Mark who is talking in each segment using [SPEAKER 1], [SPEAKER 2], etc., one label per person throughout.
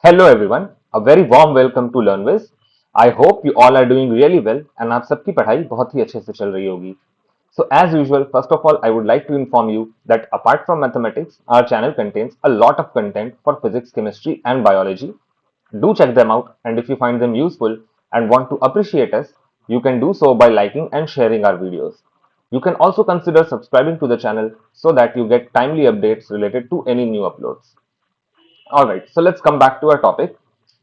[SPEAKER 1] Hello everyone, a very warm welcome to LearnWiz. I hope you all are doing really well and आप सबकी पढ़ाई बहुत ही अच्छे से चल रही होगी. So as usual, first of all, I would like to inform you that apart from mathematics, our channel contains a lot of content for physics, chemistry and biology. Do check them out, and if you find them useful and want to appreciate us, you can do so by liking and sharing our videos. You can also consider subscribing to the channel so that you get timely updates related to any new uploads. Alright, so let's come back to our topic.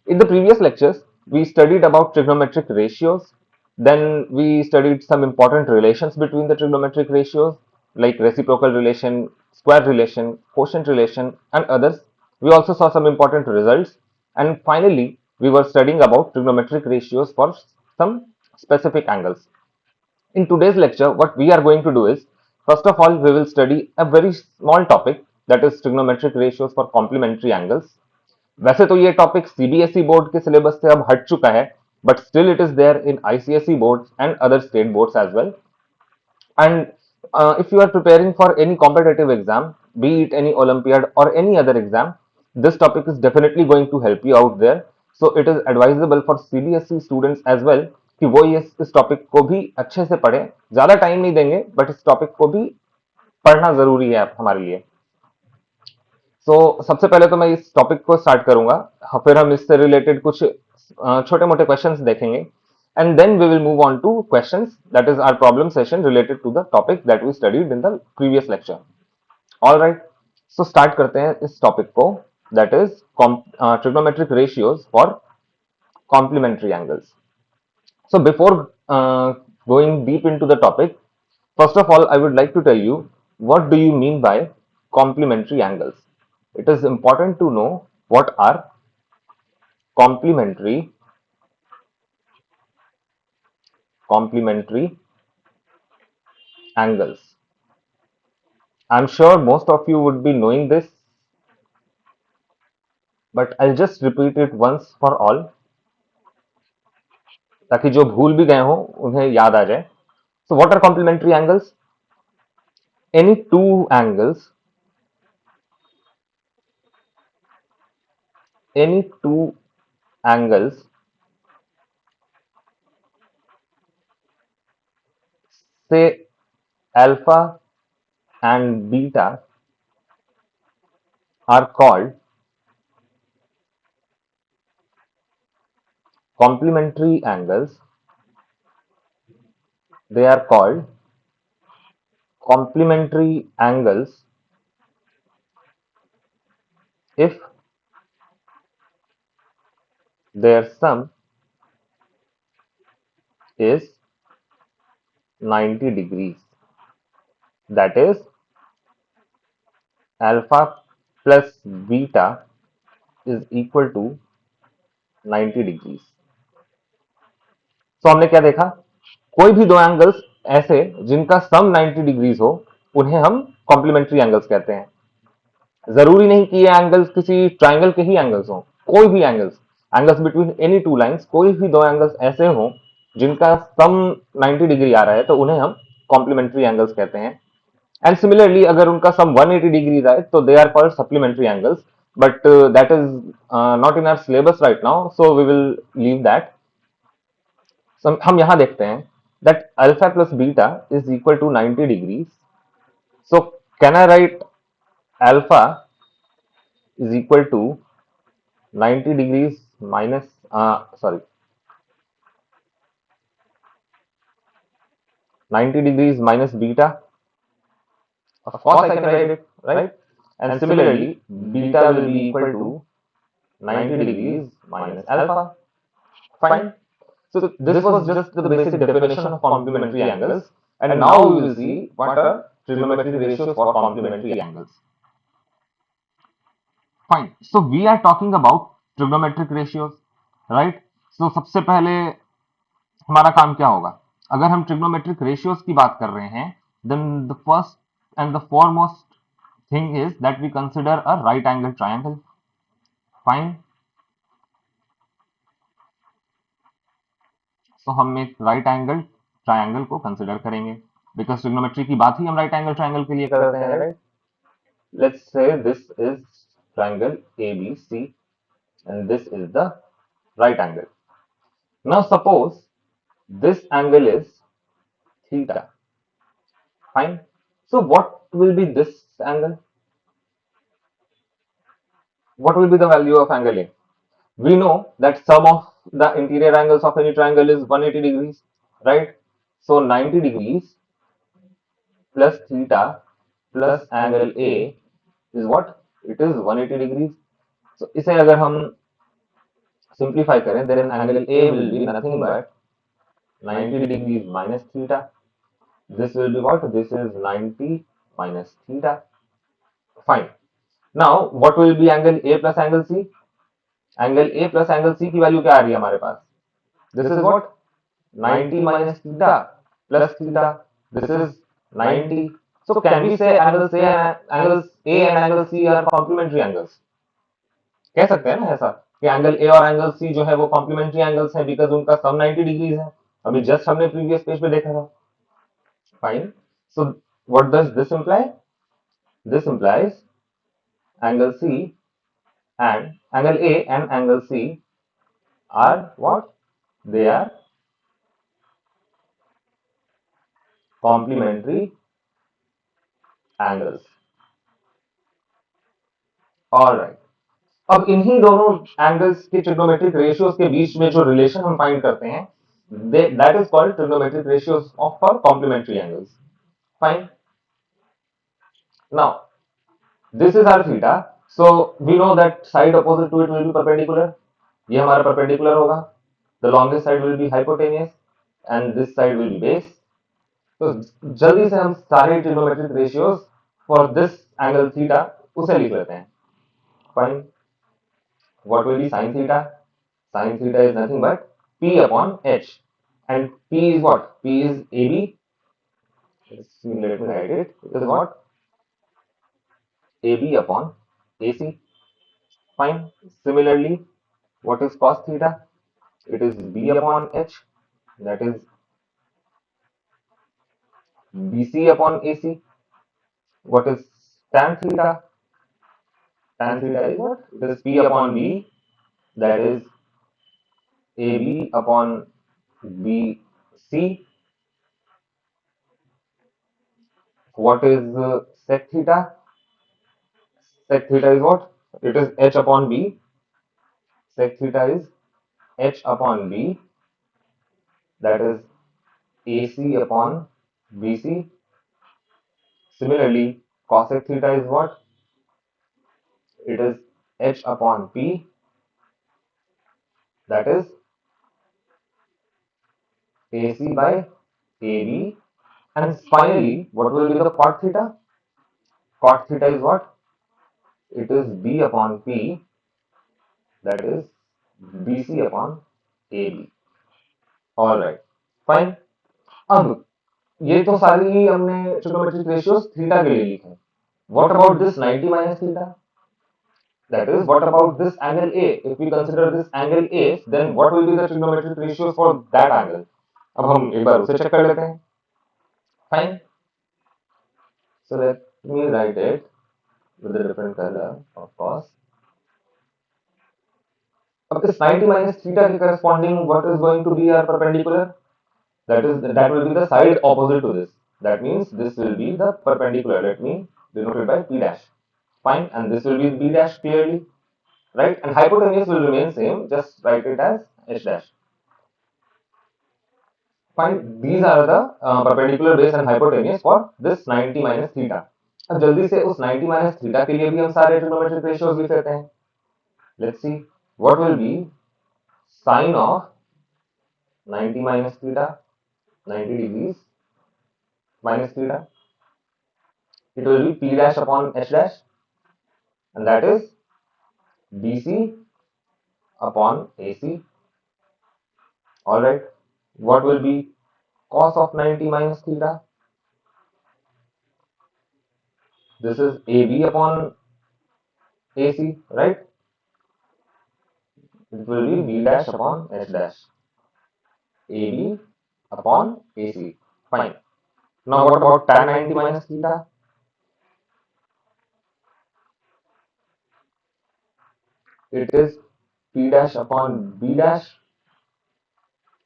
[SPEAKER 1] In the previous lectures, we studied about trigonometric ratios. Then we studied some important relations between the trigonometric ratios like reciprocal relation, square relation, quotient relation, and others. We also saw some important results. And finally, we were studying about trigonometric ratios for some specific angles. In today's lecture, what we are going to do is, first of all, we will study a very small topic, that is trigonometric ratios for complementary angles. वैसे तो ये topic CBSE board के syllabus से अब हट चुका है, but still it is there in ICSE boards and other state boards as well. And if you are preparing for any competitive exam, be it any Olympiad or any other exam, this topic is definitely going to help you out there. So it is advisable for CBSE students as well कि वो ये इस topic को भी अच्छे से पढ़े. ज्यादा टाइम नहीं देंगे, बट इस टॉपिक को भी पढ़ना जरूरी है हमारे लिए. सबसे पहले तो मैं इस टॉपिक को स्टार्ट करूंगा, फिर हम इससे रिलेटेड कुछ छोटे मोटे क्वेश्चंस देखेंगे, and then we will move on to questions, that is our problem session related to the topic that we studied in the previous lecture. All right, so start करते हैं इस टॉपिक को, that is trigonometric ratios for complementary angles. So before going deep into the topic, first of all, I would like to tell you what do you mean by complementary angles. It is important to know what are complementary angles. I'm sure most of you would be knowing this, but I'll just repeat it once for all ताकि जो भूल भी गए हो उन्हें याद आ जाए. So what are complementary angles? Any two angles, say alpha and beta, are called complementary angles. They are called complementary angles if their sum is 90 degrees. That is, alpha plus beta is equal to 90 degrees. So हमने क्या देखा, कोई भी दो angles ऐसे जिनका सम 90 degrees हो उन्हें हम कॉम्प्लीमेंट्री एंगल्स कहते हैं. जरूरी नहीं कि ये एंगल्स किसी ट्राइंगल के ही एंगल्स हों, कोई भी angles between any two lines, कोई भी दो एंगल्स ऐसे हों जिनका सम 90 डिग्री आ रहा है तो उन्हें हम कॉम्प्लीमेंट्री एंगल्स कहते हैं. एंड सिमिलरली अगर उनका सम 180 डिग्री आए तो they are called supplementary angles, but that is not in our syllabus right now, so we will leave that. हम यहां देखते हैं that alpha plus beta is equal to 90 degrees. So can I write alpha is equal to 90 degrees minus, sorry, 90 degrees minus beta? Of course I can write it, right? And similarly, beta will be equal to 90 degrees minus alpha. Fine. So this was just the basic definition of complementary angles. And now we will see what are trigonometric ratios for complementary angles. Fine. So we are talking about trigonometric ratios, right? So सबसे पहले हमारा काम क्या होगा, अगर हम trigonometric ratios की बात कर रहे हैं, then the first and the foremost thing is that we consider a right angle triangle. Fine. So हम एक राइट एंगल ट्रायंगल को कंसिडर करेंगे, बिकॉज ट्रिग्नोमेट्री की बात ही हम राइट एंगल ट्रायंगल के लिए करते हैं, right? Let's say this is triangle ABC and this is the right angle. Now suppose this angle is theta. Fine. So what will be this angle? What will be the value of angle A? We know that sum of the interior angles of any triangle is 180 degrees, right? So 90 degrees plus theta plus angle A is what? It is 180 degrees. So इसे अगर हम simplify करें, then angle A will be nothing but 90 degrees minus theta. This will be what? This is 90 minus theta. Fine. Now what will be angle A plus angle C? Angle A plus angle C की value क्या आ रही है हमारे पास? This is what? 90 minus theta plus theta. This is 90. So can we say angles A and angle C are complementary angles? कह सकते हैं ना ऐसा कि एंगल ए और एंगल सी जो है वो कॉम्प्लीमेंट्री एंगल्स हैं बिकॉज उनका सम 90 डिग्रीज है. अभी जस्ट हमने प्रीवियस पेज पे देखा था. Fine. So what does this imply? This implies angle C and angle A and angle C are what? They are complementary angles. Alright. अब इन्हीं दोनों एंगल्स के ट्रिग्नोमेट्रिक रेशियोज के बीच में जो रिलेशन हम फाइंड करते हैं that is called trigonometric ratios of for complementary angles. Fine. Now this is our theta. So we know that side opposite to it will be perpendicular. ये हमारा perpendicular होगा. The longest side will be hypotenuse and this side will be base. तो जल्दी से हम सारे trigonometric ratios for this angle theta उसे लिख लेते हैं. Fine. What will be sin theta? Sin theta is nothing but P upon H. And P is what? P is AB. Let me write it. It is what? AB upon AC. Fine. Similarly, what is cos theta? It is B upon H. That is BC upon AC. What is tan theta? Tan theta is what? It is P upon B. That is AB upon BC. What is sec theta? Sec theta is what? It is H upon B. Sec theta is H upon B. That is AC upon BC. Similarly, cosec theta is what? It is H upon P. That is AC by AB. And finally, what will be the cot theta? Cot theta is what? It is B upon P. That is BC upon AB. Alright. Fine. अब ये तो सारी ही हमने trigonometric ratios theta के लिए लिखे. What about this 90 minus theta? That is, what about this angle A? If we consider this angle A, then what will be the trigonometric ratios for that angle? अब हम एक बार उसे check कर लेते हैं. Fine. So let me write it with a different color, of course. अब इस 90 minus theta के corresponding what is going to be our perpendicular? That will be the side opposite to this. That means this will be the perpendicular. Let me denote it by P dash. Fine. And this will be B dash clearly. Right? And hypotenuse will remain same. Just write it as H dash. Fine. These are the perpendicular base and hypotenuse for this 90 minus theta. अब जल्दी से उस 90 minus theta के लिए भी हम सारे trigonometric ratios लिख लेते हैं. Let's see what will be sine of 90 minus theta, 90 degrees minus theta. It will be P dash upon H dash, and that is BC upon AC. Alright. What will be cos of 90 minus theta? This is AB upon AC, right? It will be B dash upon H dash. AB upon AC. Fine. Now what about tan 90 minus theta? It is P dash upon B dash,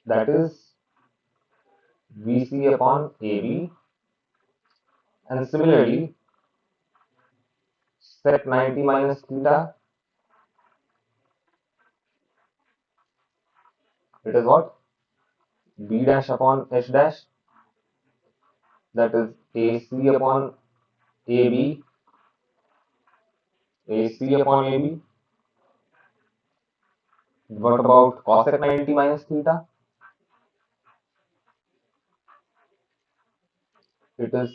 [SPEAKER 1] that is BC upon AB, and similarly sec 90 minus theta, it is what? B dash upon H dash, that is AC upon AB, AC upon AB. What about cosec 90 minus theta? It is,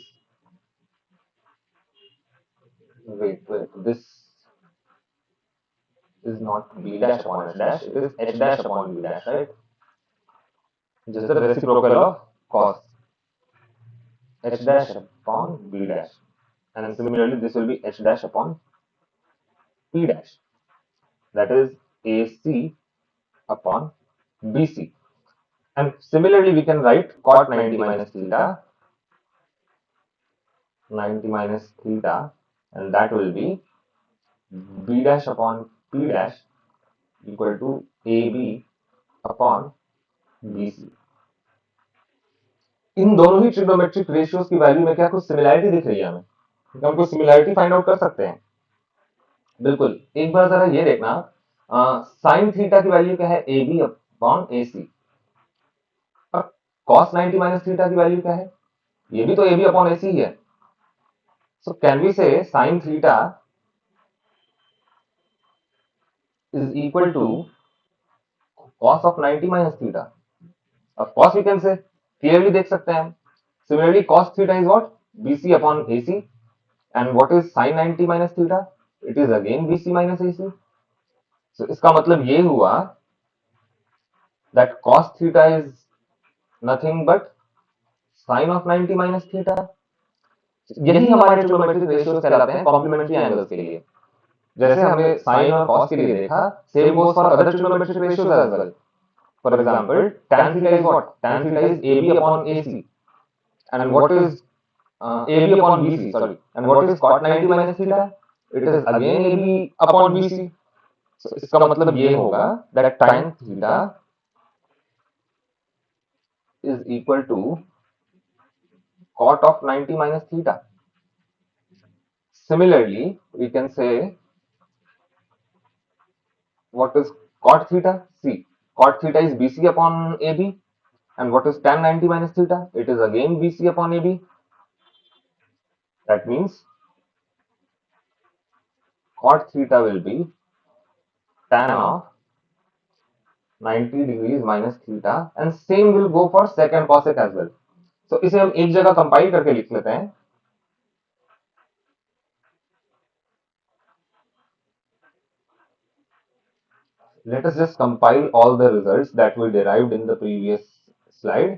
[SPEAKER 1] wait, this is not B dash upon H dash, it is H dash upon B dash, right? Just the reciprocal of cos H dash upon B dash. And similarly, this will be H dash upon P dash, that is AC upon BC. And similarly, we can write cot 90 minus theta, 90 minus theta, and that will be B dash upon P dash equal to AB upon BC. इन दोनों ही trigonometric ratios की value में क्या कुछ similarity दिख रही है हमें? हम कुछ सिमिलैरिटी फाइंड आउट कर सकते हैं। बिल्कुल, एक बार जरा ये देखना, साइन थीटा की वैल्यू क्या है? AB अपॉन AC, और cos 90 माइनस थीटा की वैल्यू क्या है? ये भी तो AB अपॉन AC ही है। सो कैन वी से sine theta is equal to cos of 90 minus theta? Of course we can say, clearly देख सकते हैं हम। Similarly, cos theta is what? BC upon AC, and what is sin 90 minus theta? It is again BC minus AC. So इसका मतलब ये हुआ that cos theta is nothing but sin of 90 minus theta. यही हमारे trigonometric ratios कहलाते हैं complementary angles के लिए। जैसे हमने साइन और कॉस के लिए देखा, same goes for other trigonometric ratios as well. For example, tan theta is what? Tan theta is AB upon AC. And what is AB upon BC? Sorry. And what is cot 90 minus theta? It is again AB upon BC. So इसका मतलब ये होगा that tan theta is equal to cot of 90 minus theta. Similarly, we can say what is cot theta? See, cot theta is BC upon AB, and what is tan 90 minus theta? It is again BC upon AB. That means cot theta will be tan of 90 degrees minus theta, and same will go for sec and cosec as well. So इसे हम एक जगह compile करके लिख लेते हैं। Let us just compile all the results that we derived in the previous slide.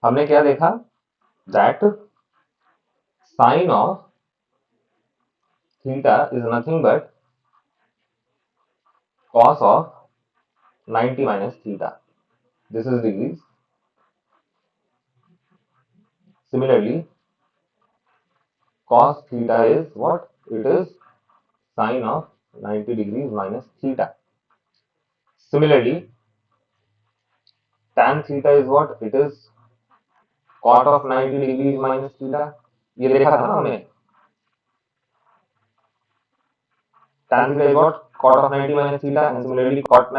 [SPEAKER 1] हमने क्या देखा? That sin of theta is nothing but cos of 90 minus theta. This is degrees. Similarly, cos theta is what? It is sin of 90 degrees minus theta. Similarly, tan theta is what? It is cot of 90 degrees minus theta. ये देखा था ना हमने? Tan theta is what? Cot of 90 minus theta, and similarly cot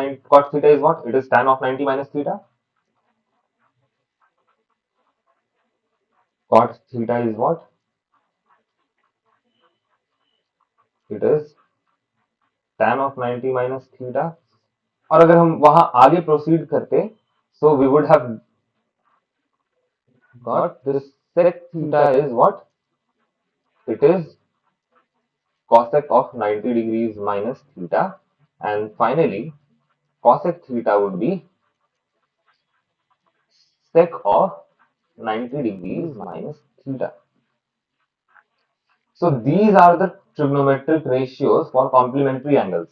[SPEAKER 1] theta is what? It is tan of 90 minus theta. Cot theta is what? It is tan of 90 minus theta. और अगर हम वहां आगे प्रोसीड करते, so we would have got this sec theta is what? It is cosec of 90 degrees minus theta, and finally cosec theta would be sec of 90 degrees minus theta. So these are the trigonometric ratios for complementary angles.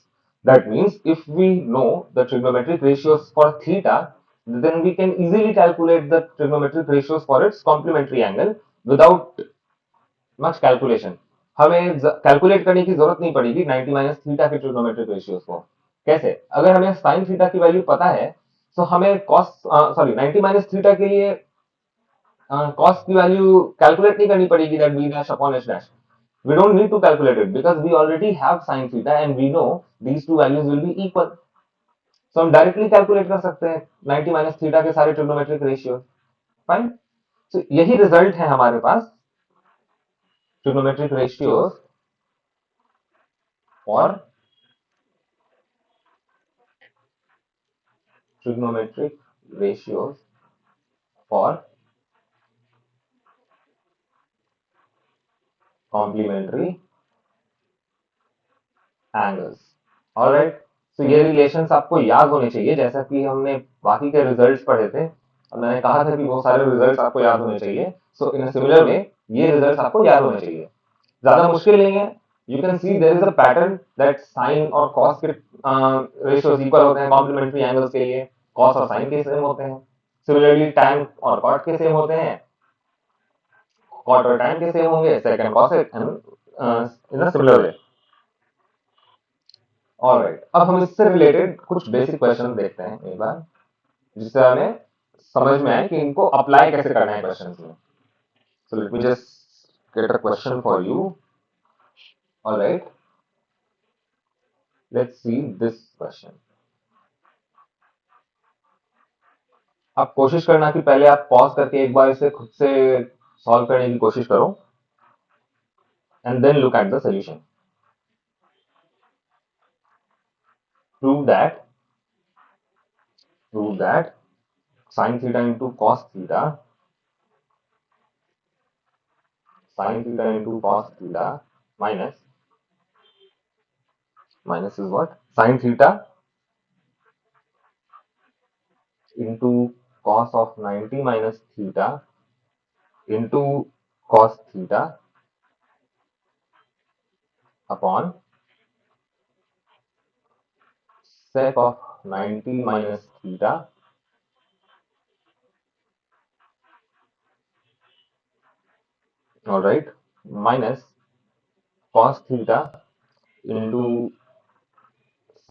[SPEAKER 1] That means if we know the trigonometric ratios for theta, then we can easily calculate the trigonometric ratios for its complementary angle without much calculation. हमें calculate करने की जरूरत नहीं पड़ेगी 90 minus theta के trigonometric ratios को। कैसे? अगर हमें साइन थीटा की वैल्यू पता है तो हमें कॉस सॉरी 90 माइनस थीटा के लिए कॉस की वैल्यू कैलकुलेट नहीं करनी पड़ेगी, that B dash upon H dash. We don't need to calculate it because we already have sin theta and we know these two values will be equal. So हम directly calculate कर सकते हैं 90 minus theta के सारे trigonometric ratio. Fine. तो यही result है हमारे पास ट्रिग्नोमेट्रिक रेशियोज और trigonometric ratios for complementary angles. Alright. तो ये रिलेशंस आपको याद होने चाहिए, जैसा कि हमने बाकी के रिजल्ट्स पढ़े थे. मैंने कहा था कि वो सारे रिजल्ट्स आपको याद होने चाहिए. सो इन सिमिलर वे ये रिजल्ट्स आपको याद होने चाहिए. ज्यादा मुश्किल नहीं है. You can see there is a pattern that sine और कॉस के रेशियोज इक्वल होते हैं कॉम्प्लीमेंट्री एंगल्स के लिए. कॉस और साइन के सेम होते हैं. सिमिलरली टैन और कॉट के सेम होते हैं. कॉट और टैन के सेम होंगे. Second cosec and in a similar way. Alright. अब हम इससे रिलेटेड कुछ बेसिक क्वेश्चन देखते हैं एक बार, जिससे हमें समझ में आए कि इनको अप्लाई कैसे करना है क्वेश्चंस में. So let me just get a question for you. Alright. Let's see this question. आप कोशिश करना कि पहले आप पॉज करके एक बार इसे खुद से सॉल्व करने की कोशिश करो and then look at the solution. Prove that sin theta into cos theta, minus is what? Sin theta into cos of 90 minus theta into cos theta upon sec of 90 minus theta alright, minus cos theta into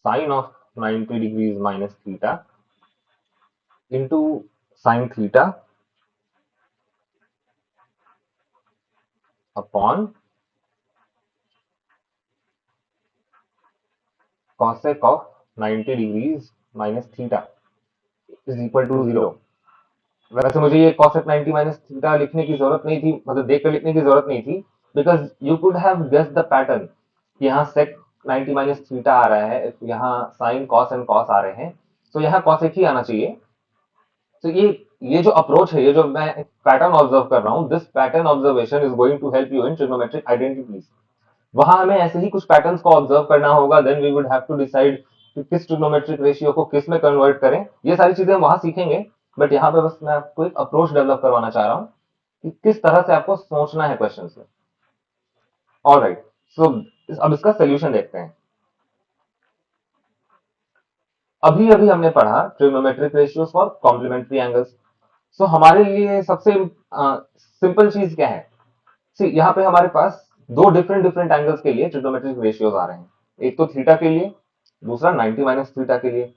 [SPEAKER 1] sin of 90 degrees minus theta into sin theta upon cosec of 90 degrees minus theta is equal to 0. वैसे मुझे ये cosec 90 minus theta लिखने की जरूरत नहीं थी, मतलब देख कर लिखने की जरूरत नहीं थी, because you could have guessed the pattern कि यहाँ sec 90 माइनस थीटा आ रहा है, यहाँ sin cos एंड cos आ रहे हैं, तो यहाँ cosec ही आना चाहिए. तो ये जो अप्रोच है, ये जो मैं पैटर्न ऑब्जर्व कर रहा हूँ, this pattern observation is going to help you in trigonometric identities. वहां हमें ऐसे ही कुछ पैटर्न्स को ऑब्जर्व करना होगा. Then we would have to decide कि किस ट्रिग्नोमेट्रिक रेशियो को किस में कन्वर्ट करें. ये सारी चीजें हम वहां सीखेंगे, बट यहाँ पे बस मैं आपको एक अप्रोच डेवलप करवाना चाह रहा हूँ कि किस तरह से आपको सोचना है क्वेश्चन में. ऑलराइट. सो अब इसका सोल्यूशन देखते हैं. अभी अभी हमने पढ़ा trigonometric ratios for complementary angles. So हमारे लिए सबसे सिंपल चीज क्या है? सी, यहाँ पे हमारे पास दो डिफरेंट डिफरेंट एंगल्स के लिए ट्रिग्नोमेट्रिक रेशियोज आ रहे हैं. एक तो थीटा के लिए, दूसरा 90 माइनस थीटा के लिए.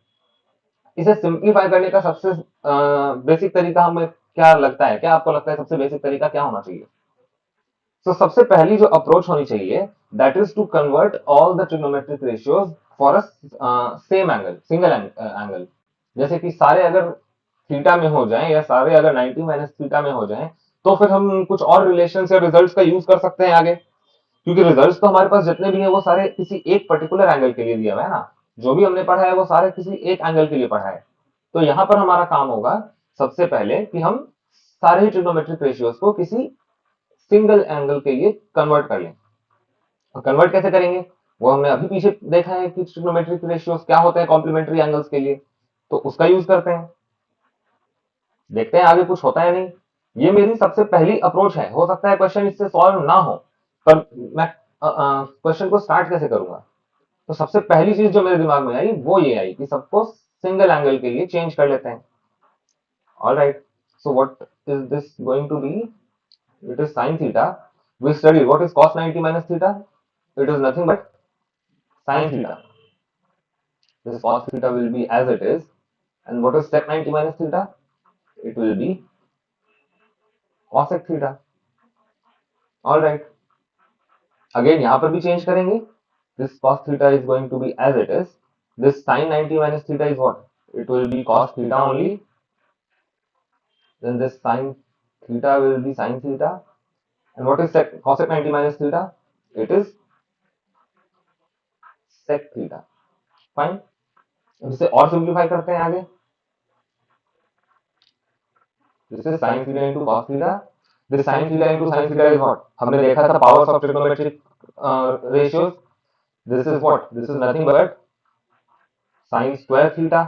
[SPEAKER 1] इसे सिंप्लीफाई करने का सबसे बेसिक तरीका हमें क्या लगता है, क्या आपको लगता है सबसे बेसिक तरीका क्या होना चाहिए? तो सबसे पहली जो अप्रोच होनी चाहिए, that is to convert all the trigonometric ratios for a same angle, single angle. जैसे कि सारे अगर थीटा में हो जाएं या सारे अगर 90 माइनस थीटा में हो जाएं, तो फिर हम कुछ और रिलेशन या रिजल्ट्स का यूज कर सकते हैं आगे, क्योंकि रिजल्ट्स तो हमारे पास जितने भी हैं वो सारे किसी एक पर्टिकुलर एंगल के लिए दिया हुआ है ना. जो भी हमने पढ़ा है वो सारे किसी एक एंगल के लिए पढ़ा है. तो यहाँ पर हमारा काम होगा सबसे पहले कि हम सारे ही ट्रिग्नोमेट्रिक रेशियोज को किसी सिंगल एंगल के लिए कन्वर्ट कर लें. और कन्वर्ट कैसे करेंगे वो हमने अभी पीछे देखा है कि ट्रिग्नोमेट्रिक रेशियोज क्या होते हैं कॉम्प्लीमेंट्री एंगल्स के लिए, तो उसका यूज करते हैं. देखते हैं आगे कुछ होता है नहीं. ये मेरी सबसे पहली अप्रोच है. हो सकता है क्वेश्चन इससे सॉल्व ना हो, पर मैं क्वेश्चन को स्टार्ट कैसे करूंगा? तो सबसे पहली चीज जो मेरे दिमाग में आई वो ये आई कि सबको सिंगल एंगल के लिए चेंज कर लेते हैं. Alright. So what is this going to be? It is sin theta. We studied what is cos 90 minus theta. It is nothing but sin theta. this cos theta will be as it is. And what is sec 90 minus theta? It will be cosec theta. All right. Again, यहाँ पर भी change करेंगे. This cos theta is going to be as it is. This sin 90 minus theta is what? It will be cos theta only. Then this sin theta will be sin theta. And what is cosec 90 minus theta? It is sec theta. Fine. इसे और simplify करते हैं आगे. This is sin theta into cos theta. This sin theta into sin theta is what? हमने देखा था powers of trigonometric ratios. This is what? This is nothing but sin square theta.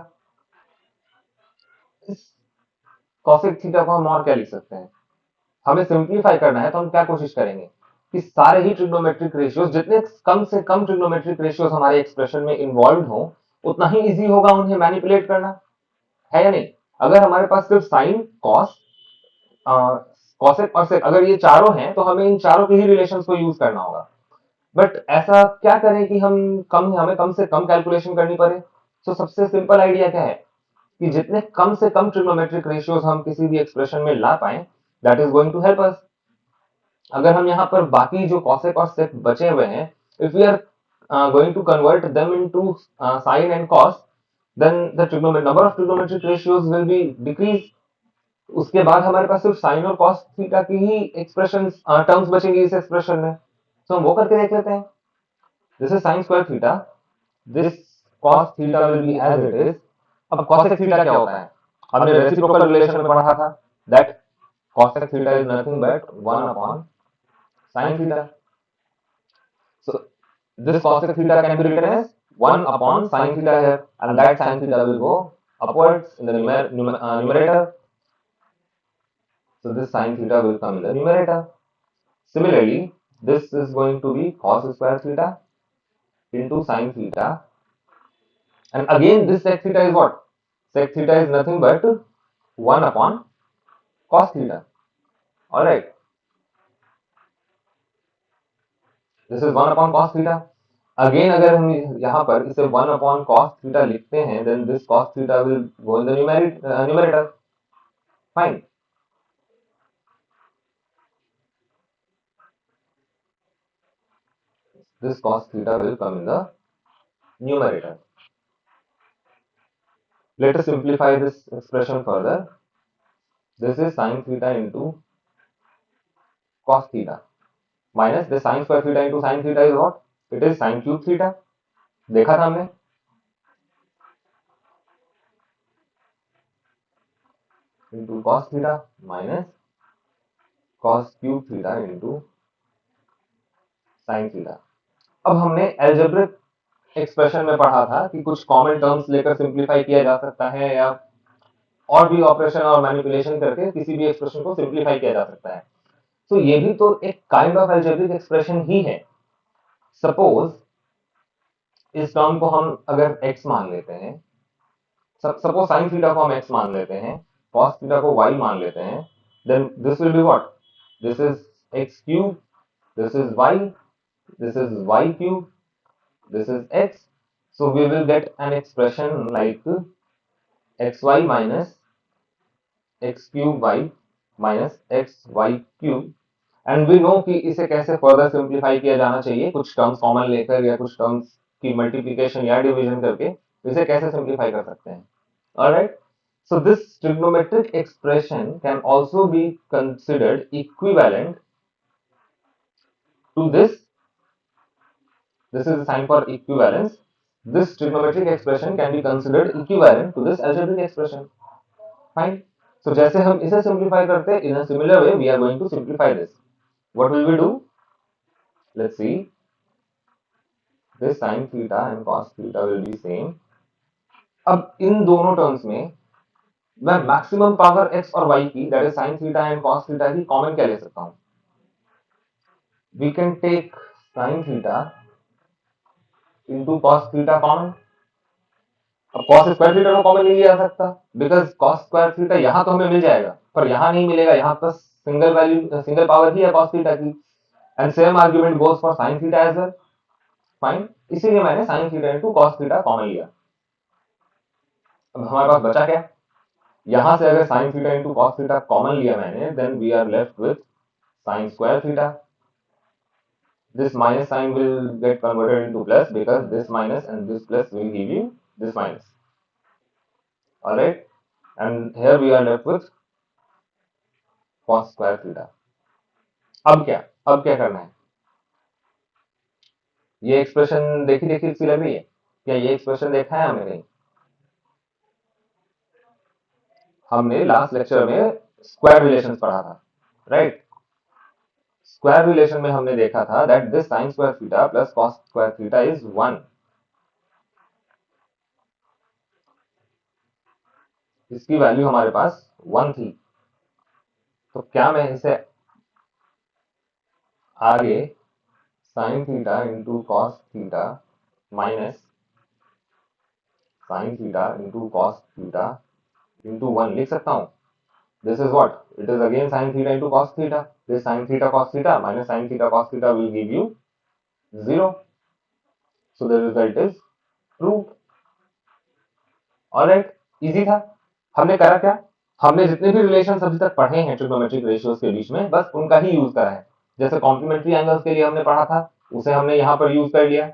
[SPEAKER 1] इस cosec theta को हम और क्या लिख सकते हैं? हमें सिंप्लीफाई करना है तो हम क्या कोशिश करेंगे कि सारे ही ट्रिग्नोमेट्रिक रेशियोज, जितने कम से कम ट्रिग्नोमेट्रिक रेशियोज हमारे एक्सप्रेशन में इन्वॉल्व हो, उतना ही इजी होगा उन्हें मैनिपुलेट करना, है या नहीं? अगर हमारे पास सिर्फ साइन, कॉस, कॉसेक और सेक, अगर ये चारों हैं तो हमें इन चारों के ही रिलेशंस को यूज करना होगा. बट ऐसा क्या करें कि हमें कम से कम कैलकुलेशन करनी पड़े? तो सबसे सिंपल आइडिया क्या है कि जितने कम से कम ट्रिग्नोमेट्रिक रेशियोज हम किसी भी एक्सप्रेशन में ला पाए, that is going to help us. अगर हम यहाँ पर बाकी जो कॉसेक और सेक बचे हुए हैं, if we are going to convert them into sine and cos, then the number of trigonometric ratios will be decreased. उसके बाद हमारे पास सिर्फ साइन और कॉस थीटा की ही एक्सप्रेशन टर्म्स बचेंगी इस एक्सप्रेशन में. तो हम वो करके देख लेते हैं. This is sine square theta, this cos theta will be as it is. अब कॉसेक थीटा क्या होता है? हमने रेसिप्रोकल रिलेशन में पढ़ा था that cosec theta is nothing but 1 upon sin theta. So this cosec theta can be written as 1 upon sin theta here, and that sin theta will go upwards in the numerator. So this sin theta will come in the numerator. Similarly, this is going to be cos square theta into sin theta, and again this sec theta is what? Sec theta is nothing but 1 upon cos theta. All right. This is 1 upon cos theta. Again, अगर हम यहाँ पर इसे 1 upon cos theta लिखते हैं, then this cos theta will go in the numerator. Fine. This cos theta will come in the numerator. Let us simplify this expression further. This is sin theta into cos theta minus the sin square theta into sin theta is what? It is sin cube theta. देखा था हमने. Into cos theta minus cos cube theta into sin theta. अब हमने algebraic expression में पढ़ा था कि कुछ कॉमन टर्म्स लेकर सिंप्लीफाई किया जा सकता है, या और भी ऑपरेशन और मैनिपुलेशन करके किसी भी एक्सप्रेशन को सिंप्लीफाई किया जा सकता है. तो ये भी तो एक काइंड ऑफ एल्जेब्रिक एक्सप्रेशन ही है. सपोज इस टर्म को हम अगर x मान लेते हैं, सपोज sin थीटा को हम x मान लेते हैं, cos थीटा को y मान लेते हैं, then this will be what? This is x cube, this is y, this is y cube, this is x. So we will get an expression like xy minus x cube y minus xy cube. And we know कि इसे कैसे further simplify किया जाना चाहिए, कुछ terms common लेकर या कुछ टर्म्स की मल्टीप्लिकेशन या डिवीजन करके इसे कैसे सिंप्लीफाई कर सकते हैं. Alright. So this trigonometric expression can also be considered equivalent to this. This is the sign for equivalence. This trigonometric expression can be considered equivalent to this algebraic expression. Fine. So जैसे हम इसे simplify करते हैं, in a similar way we are going to simplify this. What will we do? Let's see. This sin theta and cos theta will be same. अब इन दोनों terms में मैं maximum power x और y की, that is sin theta and cos theta की common क्या ले सकता हूं? We can take sin theta into cos theta common. अब cos स्क्वायर थीटा को कॉमन नहीं लिया जा सकता, बिकॉज cos स्क्वायर थीटा यहां तो हमें मिल जाएगा, पर यहां नहीं मिलेगा. यहां पर सिंगल पावर ही है cos थीटा की, and same argument goes for sin theta as well. Fine. इसीलिए मैंने sin theta into cos theta common लिया. अब हमारे पास बचा क्या, यहां से अगर sine theta into cos theta common लिया मैंने, then we are left with sine square theta. This minus sign will get converted into plus because this minus and this plus will give you this minus. Alright, and here we are left with cos square theta. अब क्या करना है, ये expression देखी देखी सी लग रही है क्या, ये एक्सप्रेशन देखा है हमने कहीं, हमने लास्ट लेक्चर में स्क्वायर रिलेशन पढ़ा था, राइट. स्क्वायर रिलेशन में हमने देखा था that this sign square theta plus cos square theta is 1. इसकी वैल्यू हमारे पास 1 थी. तो क्या मैं इसे आगे sign theta into cos theta minus sine theta into cos theta into 1 लिख सकता हूँ. This is what, it is again sine theta into cos theta. This sine theta cos theta minus sine theta cos theta will give you 0. So the result is true. Alright, easy था. हमने करा क्या, हमने जितने भी relation अभी तक पढ़े हैं ट्रिग्नोमेट्रिक रेशियोज के बीच में, बस उनका ही यूज करा है. जैसे कॉम्प्लीमेंट्री एंगल्स के लिए हमने पढ़ा था, उसे हमने यहाँ पर यूज कर लिया.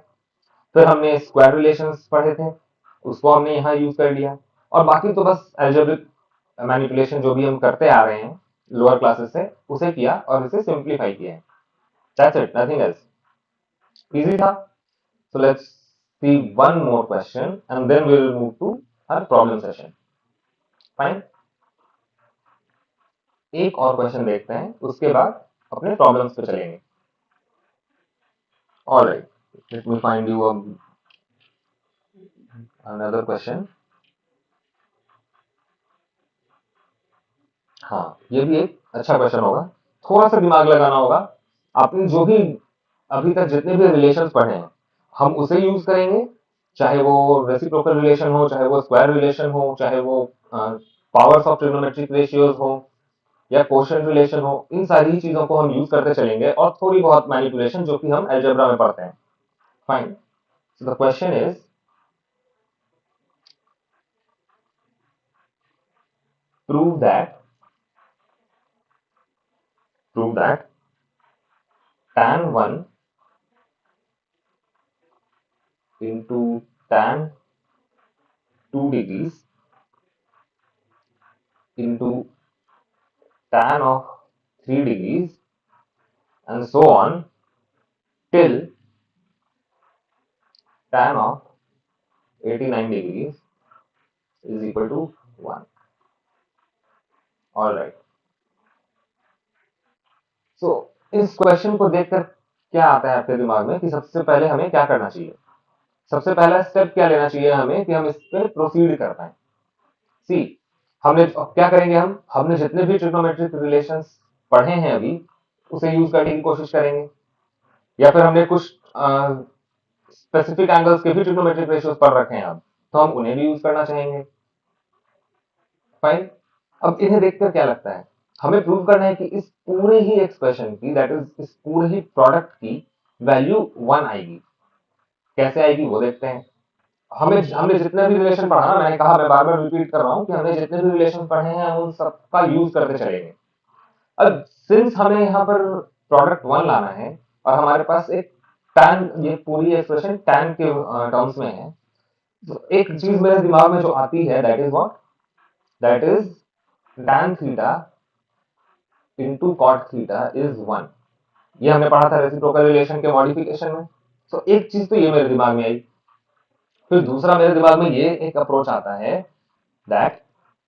[SPEAKER 1] फिर हमने स्क्वायर रिलेशंस पढ़े थे, उसको हमने यहाँ यूज कर लिया. और बाकी तो बस एल्जेब्रिक मैनिपुलेशन जो भी हम करते आ रहे हैं लोअर क्लासेस से, उसे किया और इसे सिंप्लीफाई किया है. That's it, nothing else. Easy था. So let's see one more question and then we will move to our problem session. Fine, एक और क्वेश्चन देखते हैं, उसके बाद अपने प्रॉब्लम्स पे चलेंगे. Alright, let me find you another question. हाँ, ये भी एक अच्छा क्वेश्चन होगा. थोड़ा सा दिमाग लगाना होगा. आपने जो भी अभी तक जितने भी रिलेशंस पढ़े हैं, हम उसे यूज करेंगे. चाहे वो रेसिप्रोकल रिलेशन हो, चाहे वो स्क्वायर रिलेशन हो, चाहे वो पावर्स ऑफ ट्रिग्नोमेट्रिक रेशियोज हो, या कोशेंट रिलेशन हो, इन सारी चीजों को हम यूज करते चलेंगे और थोड़ी बहुत मैनिपुलेशन जो कि हम अलजेब्रा में पढ़ते हैं. Fine. So the question is, prove that tan 1 into tan 2 degrees into tan of 3 degrees and so on till tan of 89 degrees is equal to 1. All right. So इस क्वेश्चन को देखकर क्या आता है आपके दिमाग में कि सबसे पहले हमें क्या करना चाहिए, सबसे पहला स्टेप क्या लेना चाहिए हमें कि हम इस पे प्रोसीड कर पाए. सी, हमने क्या करेंगे, हमने जितने भी ट्रिग्नोमेट्रिक रिलेशंस पढ़े हैं अभी, उसे यूज करने की कोशिश करेंगे. या फिर हमने कुछ स्पेसिफिक एंगल्स के भी ट्रिग्नोमेट्रिक रेशियोज पढ़ रखे हैं अब, तो हम उन्हें भी यूज करना चाहेंगे. फाइन. अब इन्हें देखकर क्या लगता है, हमें प्रूव करना है कि इस पूरे ही एक्सप्रेशन की, दैट इज इस पूरे ही प्रोडक्ट की वैल्यू 1 आएगी. कैसे आएगी वो देखते हैं. हमने जितने भी रिलेशन पढ़ा ना, मैंने कहा, मैं बार बार रिपीट कर रहा हूं कि हमने जितने भी रिलेशन पढ़े हैं उन सबका यूज करते चलेंगे. अब सिंस हमें यहाँ पर प्रोडक्ट 1 लाना है और हमारे पास एक टैन, ये पूरी एक्सप्रेशन टैन के टर्म्स में है, तो एक चीज मेरे दिमाग में जो आती है, that is what, that is tan theta into cot theta is 1. ये हमने पढ़ा था रेसिप्रोकल रिलेशन के मॉडिफिकेशन में. तो एक चीज तो ये मेरे दिमाग में आई. फिर दूसरा मेरे दिमाग में ये एक अप्रोच आता है that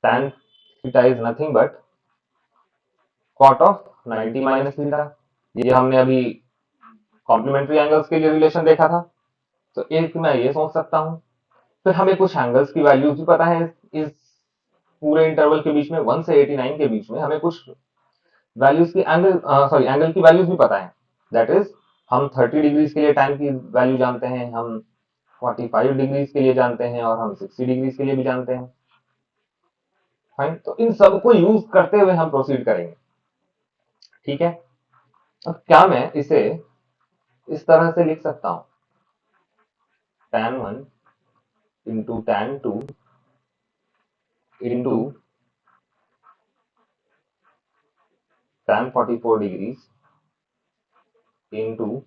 [SPEAKER 1] tan theta is nothing but cot of 90 minus theta. ये हमने अभी कॉम्प्लीमेंट्री एंगल्स के लिए रिलेशन देखा था. तो एक मैं ये सोच सकता हूँ. फिर हमें कुछ एंगल्स की वैल्यूज भी पता है इस पूरे इंटरवल के बीच में, 1 से 89 के बीच में हमें कुछ वैल्यूज की एंगल की वैल्यूज भी पता है. दैट इज, हम 30 डिग्रीज के लिए टाइम की वैल्यू जानते हैं, हम 45 डिग्रीज के लिए जानते हैं और हम 60 डिग्रीज के लिए भी जानते हैं. फाइन. तो इन सबको यूज करते हुए हम प्रोसीड करेंगे. ठीक है. अब क्या मैं इसे इस तरह से लिख सकता हूं, tan 1 into tan 2 into tan 44 degrees into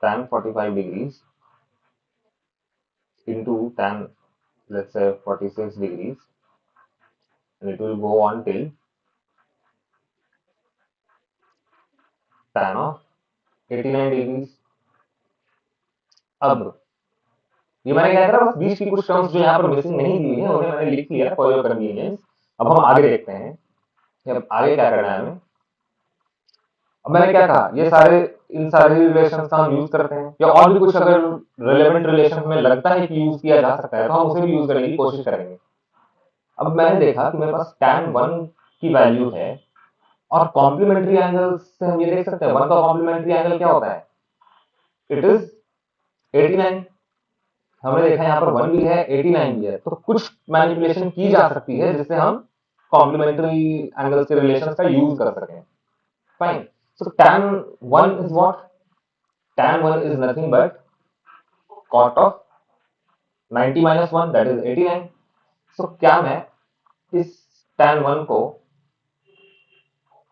[SPEAKER 1] tan 45 degrees into tan, let's say, 46 degrees, and it will go on till tan of 89 degrees. अब ये मैंने क्या करा, बस बीच की कुछ टर्म्स जो यहाँ पर मिसिंग नहीं दी हुई है उन्हें मैंने लिख लिया फॉर योर कन्वीनियंस। अब हम आगे देखते हैं कि अब आगे क्या करना है हमें। अब मैंने क्या कहा, ये सारे इन सारे रिलेशंस का हम यूज करते हैं, या और भी कुछ अगर रिलेवेंट रिलेशंस में लगता है कि यूज किया जा सकता है तो हम उसे भी यूज करने की कोशिश करेंगे। अब मैंने देखा कि मेरे पास tan 1 की वैल्यू है, और कॉम्प्लीमेंट्री एंगल से हम ये देख सकते हैं 1 का कॉम्प्लीमेंट्री एंगल क्या होता है, इट इज 89। हमने देखा यहाँ पर 1 भी है 89 भी है, तो कुछ मैनिपुलेशन की जा सकती है जिससे हम कॉम्प्लीमेंट्री एंगल्स के रिलेशंस का यूज कर सकें। Fine, so tan 1 is what, tan 1 is nothing but cot of 90 minus 1, that is 89। so क्या मैं इस tan 1 को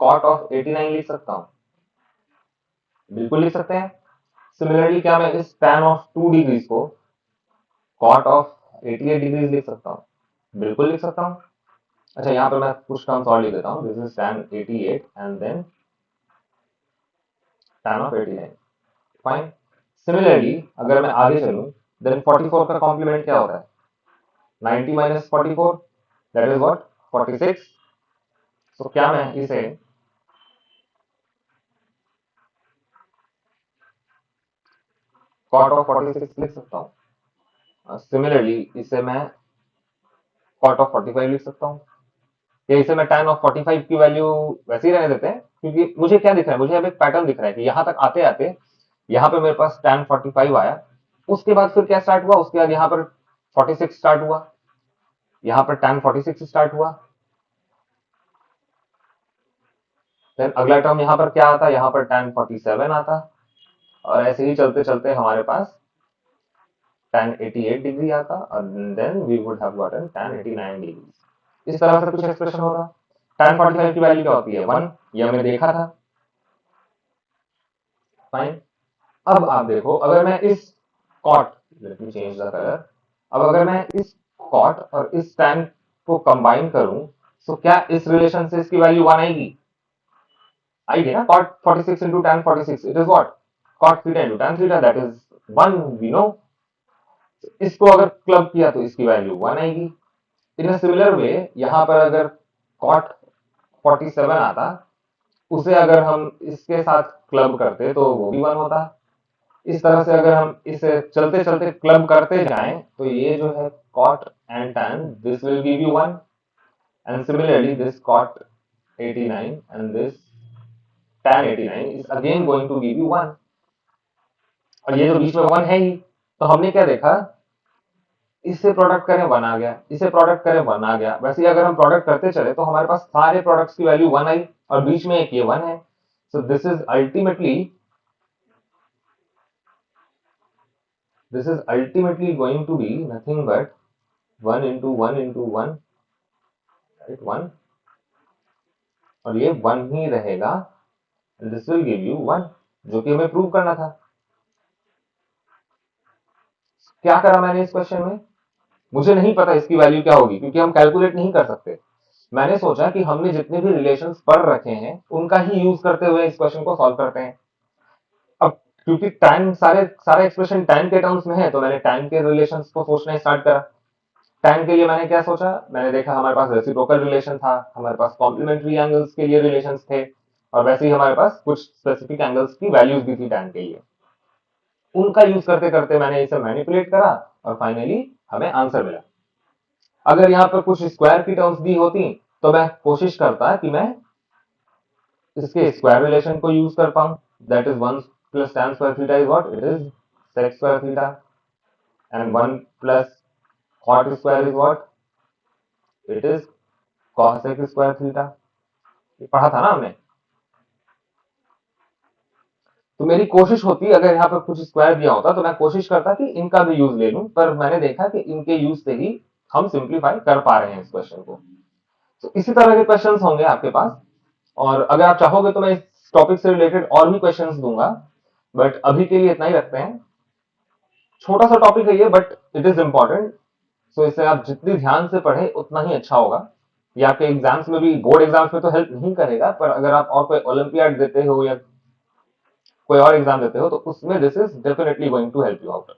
[SPEAKER 1] cot of 89 लिख सकता हूं? बिल्कुल लिख सकते हैं। सिमिलरली क्या मैं इस tan of 2 डिग्रीज को cot of 88 डिग्रीज लिख सकता हूं? बिल्कुल लिख सकता हूं। अच्छा, यहाँ पर मैं कुछ टर्म्स और लिख देता हूं, this is tan 88 and then tan of 89। Fine, similarly अगर मैं आगे चलूं, देन 44 का कॉम्प्लीमेंट क्या होता है, 90 minus 44, that is what, 46। so क्या मैं इसे cot of 46 लिख सकता हूँ? सिमिलरली इसे मैं cot of 45 लिख सकता हूँ, या इसे मैं tan of 45 की वैल्यू वैसे ही रहने देते हैं, क्योंकि मुझे क्या दिख रहा है, मुझे अब एक पैटर्न दिख रहा है कि यहाँ तक आते आते यहाँ पे मेरे पास tan 45 आया, उसके बाद फिर क्या स्टार्ट हुआ, उसके बाद यहाँ पर 46 स्टार्ट हुआ, यहाँ पर tan 46 स्टार्ट हुआ, देन अगला टर्म यहाँ पर क्या आता, यहाँ पर tan 47 आता, और ऐसे ही चलते चलते हमारे पास tan 88 डिग्री आता, और then we would have gotten tan 89 degree. इस तरह से कुछ एक्सप्रेशन होगा। tan 45 की वैल्यू क्या होती है, 1, ये हमने देखा था। फाइन, अब आप देखो, अगर मैं इस cot, let me change the colour, अब अगर मैं इस कॉट और इस tan को कंबाइन करूं, तो क्या इस रिलेशन से इसकी वैल्यू 1 आएगी? आएगी ना, cot 46 into tan 46, it is what, cot theta into tan theta, that is 1, we know। इसको अगर क्लब किया तो इसकी वैल्यू 1 आएगी। इन अ सिमिलर वे यहाँ पर अगर cot 47 आता, उसे अगर हम इसके साथ क्लब करते तो वो भी 1 होता। इस तरह से अगर हम इसे चलते चलते क्लब करते जाएं तो ये जो है cot and tan, this will give you 1, and similarly this cot 89 and this tan 89 is again going to give you 1, और ये जो बीच में 1 है ही, तो हमने क्या देखा, इससे प्रोडक्ट करें 1 आ गया, इसे प्रोडक्ट करें 1 आ गया, वैसे ही अगर हम प्रोडक्ट करते चले तो हमारे पास सारे प्रोडक्ट्स की वैल्यू 1 आई, और बीच में एक ये 1 है। So this is ultimately going to be nothing but 1 into 1 into 1, right, 1, और ये 1 ही रहेगा, दिस विल गिव यू 1, जो कि हमें प्रूव करना था। क्या करा मैंने इस क्वेश्चन में, मुझे नहीं पता इसकी वैल्यू क्या होगी क्योंकि हम कैलकुलेट नहीं कर सकते। मैंने सोचा कि हमने जितने भी रिलेशंस पढ़ रखे हैं उनका ही यूज करते हुए इस क्वेश्चन को सॉल्व करते हैं। अब क्योंकि टाइम सारे एक्सप्रेशन टाइम के टर्म्स में है, तो मैंने टाइम के रिलेशंस को सोचना स्टार्ट करा। टाइम के लिए मैंने क्या सोचा, मैंने देखा हमारे पास रेसिप्रोकल रिलेशन था, हमारे पास कॉम्प्लीमेंट्री एंगल्स के लिए रिलेशंस थे, और वैसे ही हमारे पास कुछ स्पेसिफिक एंगल्स की वैल्यूज भी थी टाइम के लिए। उनका यूज करते करते मैंने इसे मैनिपुलेट करा और फाइनली हमें आंसर मिला। अगर यहाँ पर कुछ स्क्वायर की टर्म्स दी होती तो मैं कोशिश करता कि मैं इसके स्क्वायर रिलेशन को यूज कर पाऊं, that is 1 plus tan square theta is what, it is sec square theta, and 1 plus cot square is what, it is cosec square theta। ये पढ़ा था ना हमने। तो मेरी कोशिश होती, अगर यहाँ पर कुछ स्क्वायर दिया होता तो मैं कोशिश करता कि इनका भी यूज ले लूं, पर मैंने देखा कि इनके यूज से ही हम सिंप्लीफाई कर पा रहे हैं इस क्वेश्चन को। तो इसी तरह के क्वेश्चंस होंगे आपके पास, और अगर आप चाहोगे तो मैं इस टॉपिक से रिलेटेड और भी क्वेश्चंस दूंगा, बट अभी के लिए इतना ही रखते हैं। छोटा सा टॉपिक है ये, बट इट इज इंपॉर्टेंट। सो इसे आप जितनी ध्यान से पढ़े उतना ही अच्छा होगा। ये आपके एग्जाम्स में भी, बोर्ड एग्जाम्स में तो हेल्प नहीं करेगा, पर अगर आप और कोई ओलंपियाड देते हो या कोई और एग्जाम देते हो तो उसमें this is definitely going to help you out.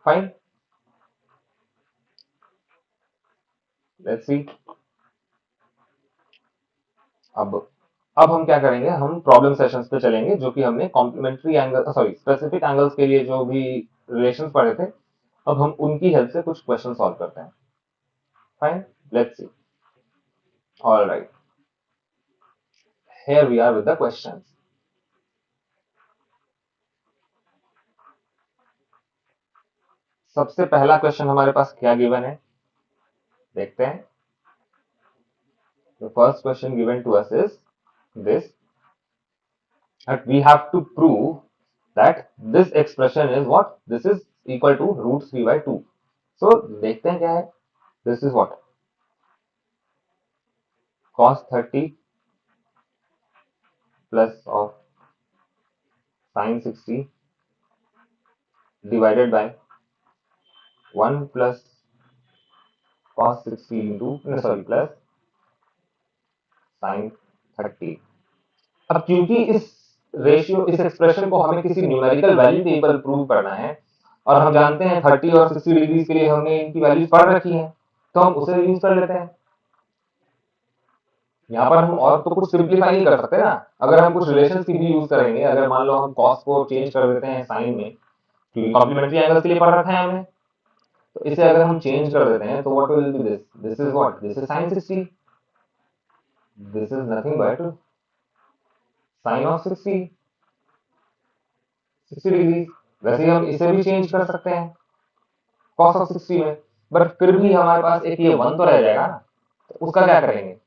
[SPEAKER 1] Fine, let's see. अब अब हम क्या करेंगे, हम प्रॉब्लम सेशंस पे चलेंगे, जो कि हमने complementary angle, sorry specific angles के लिए जो भी रिलेशंस पढ़े थे, अब हम उनकी हेल्प से कुछ क्वेश्चन सॉल्व करते हैं। Fine, let's see. All right, here we are with the questions. सबसे पहला क्वेश्चन हमारे पास क्या गिवन है, देखते हैं। The first question given to us is this, that we have to prove that this expression is what? This is equal to root 3 by 2. So देखते हैं क्या है। This is what? Cos 30 plus of sin 60 divided by 1 plus cos 60 into, no, sorry, plus sin 30। अब क्योंकि इस ratio, इस expression को हमें किसी न्यूमेरिकल वैल्यू के इक्वल प्रूव करना है, और हम जानते हैं 30 और 60 डिग्री के लिए हमने इनकी वैल्यूज पढ़ रखी है, तो हम उसे यूज कर लेते हैं। यहाँ पर हम और तो कुछ सिंप्लीफाई नहीं कर सकते ना। अगर हम कुछ रिलेशंस की भी यूज करेंगे, अगर मान लो हम कॉस को चेंज कर देते हैं साइन में, क्योंकि कॉम्प्लीमेंट्री एंगल्स के लिए पढ़ रखा है हमने, तो इसे अगर हम चेंज कर देते हैं तो what will be this, this is what, this is sin 60, this is nothing but sin of 60, 60 degree. वैसे ही हम इसे भी चेंज कर सकते हैं cos ऑफ 60 में, बट फिर भी हमारे पास एक ये 1 तो रह जाएगा ना, तो उसका क्या करेंगे।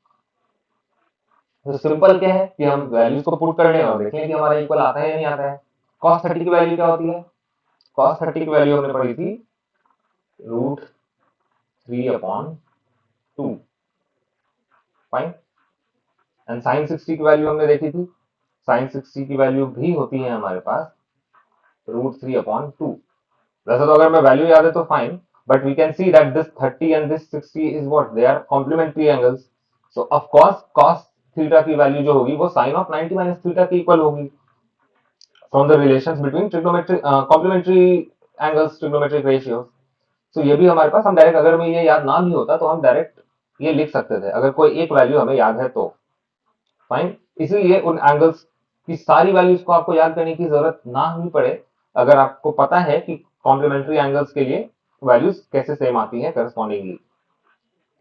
[SPEAKER 1] तो सिंपल क्या है कि हम वैल्यूज को पुट कर लें और देखें कि हमारा इक्वल आता है या नहीं आता है। cos 30 की वैल्यू क्या होती है, cos 30 की वैल्यू हमने पढ़ी थी root 3 upon 2। Fine, and sin 60 की वैल्यू हमने देखी थी, sin 60 की वैल्यू भी होती है हमारे पास रूट 3 अपॉन 2। वैसे तो अगर मैं वैल्यू याद है तो fine, but we can see that this 30 and this 60 is what, they are complementary angles. So of course cos theta की वैल्यू जो होगी वो sin ऑफ 90 माइनस थीटा की इक्वल होगी, from the relations between trigonometric complementary angles, trigonometric ratios. तो ये भी हमारे पास, हम डायरेक्ट, अगर हमें ये याद ना भी होता तो हम डायरेक्ट ये लिख सकते थे, अगर कोई एक वैल्यू हमें याद है तो। फाइन, इसीलिए उन एंगल्स की सारी वैल्यूज को आपको याद करने की जरूरत ना ही पड़े, अगर आपको पता है कि कॉम्प्लीमेंट्री एंगल्स के लिए वैल्यूज कैसे सेम आती है करस्पॉन्डिंगली।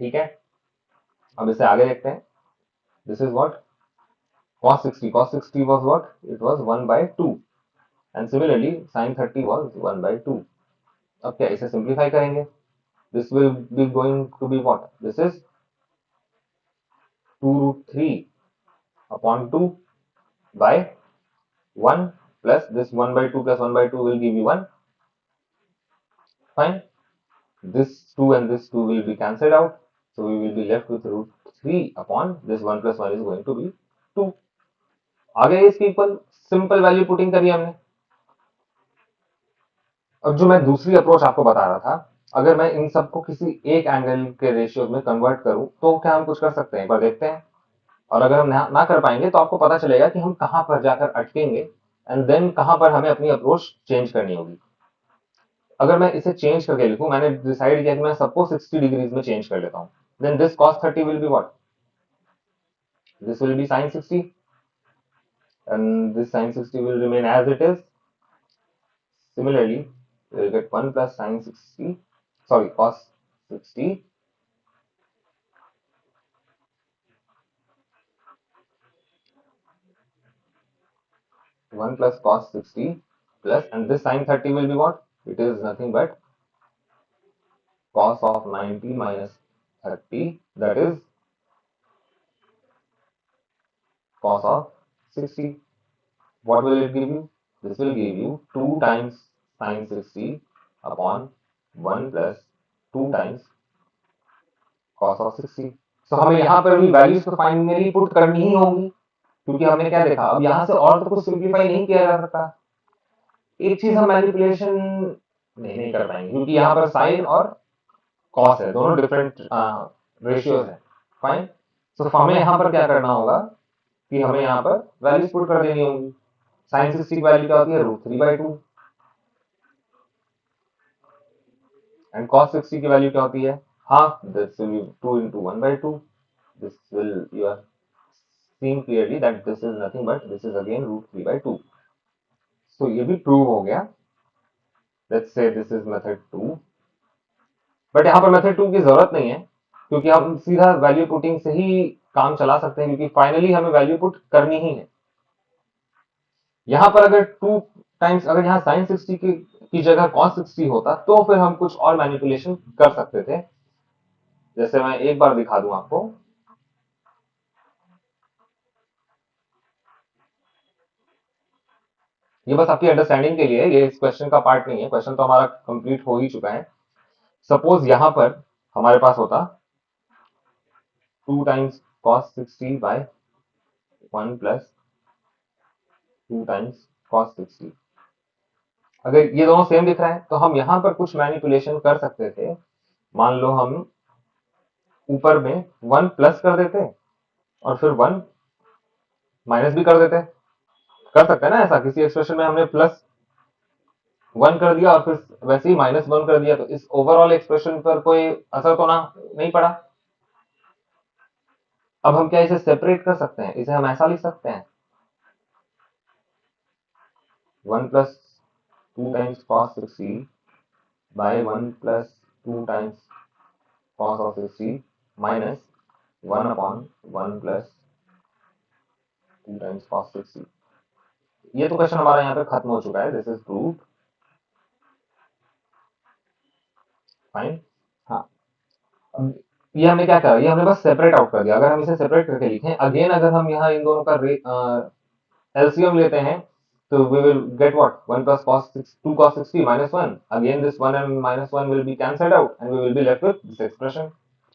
[SPEAKER 1] ठीक है, अब इसे आगे देखते हैं। This is what, cos 60 was what, it was 1 by 2, and similarly sin 30 was 1 by 2। अब क्या इसे सिंप्लीफाई करेंगे, this will be going to be what, this is 2 root 3 upon 2 by 1 plus this 1 by 2 plus 1 by 2 will give you 1। Fine, this 2 and this 2 will be cancelled out, so we will be left with root 3 upon this 1 plus 1 is going to be 2। आगे इसकी equal simple value putting करी हमने। अब जो मैं दूसरी approach आपको बता रहा था, अगर मैं इन सबको किसी एक एंगल के रेशियो में कन्वर्ट करूं तो क्या हम कुछ कर सकते हैं, एक बार देखते हैं। और अगर हम ना कर पाएंगे तो आपको पता चलेगा कि हम कहां पर जाकर अटकेंगे, एंड देन कहां पर हमें अपनी अप्रोच चेंज करनी होगी। अगर मैं इसे चेंज करके लिखूं, मैंने डिसाइड किया कि मैं सबको 60 डिग्रीज में चेंज कर लेता हूं, then this cos 30 will be what, this will be sin 60, and this sin 60 will remain as it is। Similarly, we will get 1 plus sin 60, sorry, cos 60 1 plus cos 60 plus, and this sin 30 will be what? It is nothing but cos of 90 minus 30, that is cos of 60. What will it give you? This will give you 2 times sin 60 upon 1 plus 2 times cos of 60। सो हमें यहाँ पर भी values तो finally put करनी ही होगी, क्योंकि हमने क्या देखा, अब यहाँ से और तो कुछ सिंप्लीफाई नहीं किया जा सकता। एक चीज हम मैनिपुलेशन नहीं कर पाएंगे, क्योंकि यहाँ पर साइन और कॉस है, दोनों डिफरेंट रेशियोज है। फाइन। सो हमें यहाँ पर क्या करना होगा कि हमें यहाँ पर वैल्यूज पुट कर देनी होगी। साइन 60 की वैल्यू क्या होती है, √3/2, एंड cos 60 की वैल्यू क्या होती है, half, this will be 2 into 1/2। This will, you are seeing clearly that this is nothing but this is again √3/2। सो ये भी प्रूव हो गया। Let's say this is method 2, but यहाँ पर मेथड 2 की जरूरत नहीं है, क्योंकि हम सीधा वैल्यू पुटिंग से ही काम चला सकते हैं, क्योंकि फाइनली हमें वैल्यू पुट करनी ही है। यहाँ पर अगर 2 टाइम्स, अगर यहाँ साइन 60 की जगह cos 60 होता, तो फिर हम कुछ और मैनिपुलेशन कर सकते थे। जैसे मैं एक बार दिखा दूं आपको। ये बस आपकी अंडरस्टैंडिंग के लिए है, ये इस क्वेश्चन का पार्ट नहीं है, क्वेश्चन तो हमारा कंप्लीट हो ही चुका है। सपोज यहाँ पर हमारे पास होता 2 times cos 60 by 1 plus 2 times cos 60। अगर ये दोनों सेम दिख रहा है तो हम यहाँ पर कुछ मैनिपुलेशन कर सकते थे। मान लो हम ऊपर में 1 प्लस कर देते और फिर 1 माइनस भी कर देते। कर सकते हैं ना ऐसा, किसी एक्सप्रेशन में हमने +1 कर दिया और फिर वैसे ही -1 कर दिया, तो इस ओवरऑल एक्सप्रेशन पर कोई असर तो ना नहीं पड़ा। अब हम क्या इसे सेपरेट कर सकते हैं, इसे हम ऐसा लिख सकते हैं 1 plus 2 times cos 60 by 1 plus 2 times cos of 60 minus 1 upon 1 plus 2 times cos 60। ये तो क्वेश्चन हमारा यहाँ पे खत्म हो चुका है, दिस इज प्रूव्ड। फाइन। हाँ, अब ये हमने क्या करा, ये हमने बस सेपरेट आउट कर दिया। अगर हम इसे सेपरेट करके लिखें अगेन, अगर हम यहाँ इन दोनों का एलसीएम लेते हैं, तो we will get what, 1 plus cos 2 cos 60 minus 1, again this 1 and -1 will be cancelled out and we will be left with this expression।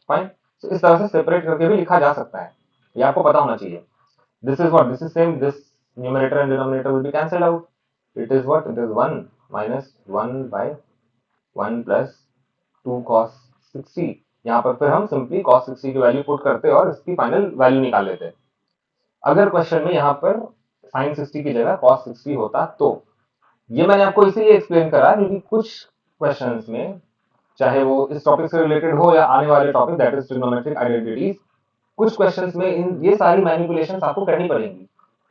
[SPEAKER 1] Fine. तो इस तरह से सेपरेट करके भी लिखा जा सकता है, ये आपको पता होना चाहिए। This is what, this is same, this numerator and denominator will be cancelled out। It is what, it is 1 minus 1 by 1 plus 2 cos 60। यहाँ पर फिर हम सिंपली cos 60 की वैल्यू पुट करते और इसकी फाइनल वैल्यू निकाल लेते। अगर क्वेश्चन में यहाँ पर sin 60 की जगह cos 60 होता, तो ये मैंने आपको इसीलिए एक्सप्लेन करा क्योंकि कुछ क्वेश्चंस में, चाहे वो इस टॉपिक से रिलेटेड हो या आने वाले topic that is trigonometric identities, कुछ क्वेश्चंस में इन ये सारी मैनिपुलेशंस आपको करनी पड़ेंगी।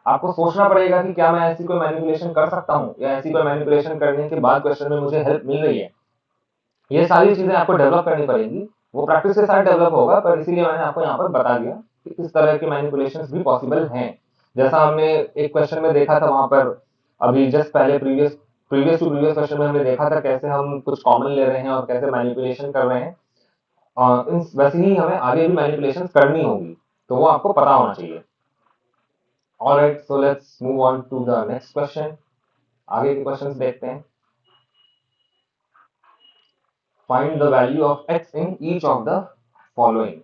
[SPEAKER 1] आपको सोचना पड़ेगा कि क्या मैं ऐसी कोई मैनिपुलेशन कर सकता हूँ, या ऐसी कोई मैनिपुलेशन करने के बाद क्वेश्चन में मुझे हेल्प मिल रही है। ये सारी चीजें आपको डेवलप करनी पड़ेंगी, वो प्रैक्टिस के साथ डेवलप होगा, पर इसीलिए मैंने आपको यहाँ पर बता दिया कि इस तरह के मैनिपुलेशंस भी पॉसिबल हैं। जैसा हमने एक क्वेश्चन में देखा था, वहां पर अभी जस्ट पहले previous previous to previous question में हमने देखा था कैसे हम कुछ कॉमन ले रहे हैं और कैसे मैनिपुलेशन कर रहे हैं। वैसे ही हमें आगे भी मैनिपुलेशन करनी होगी, तो वो आपको पता होना चाहिए। Alright, so let's move on to the next question. आगे के क्वेश्चंस देखते हैं। Find the value of x in each of the following.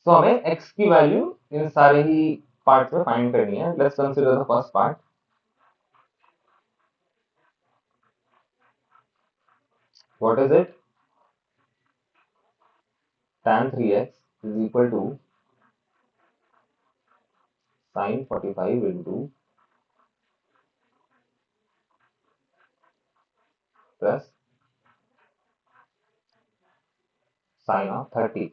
[SPEAKER 1] So हमें x की वैल्यू इन सारे ही पार्ट्स में फाइंड करनी है। Let's consider the first part. What is it? tan 3x is equal to sin 45 into plus sin of 30।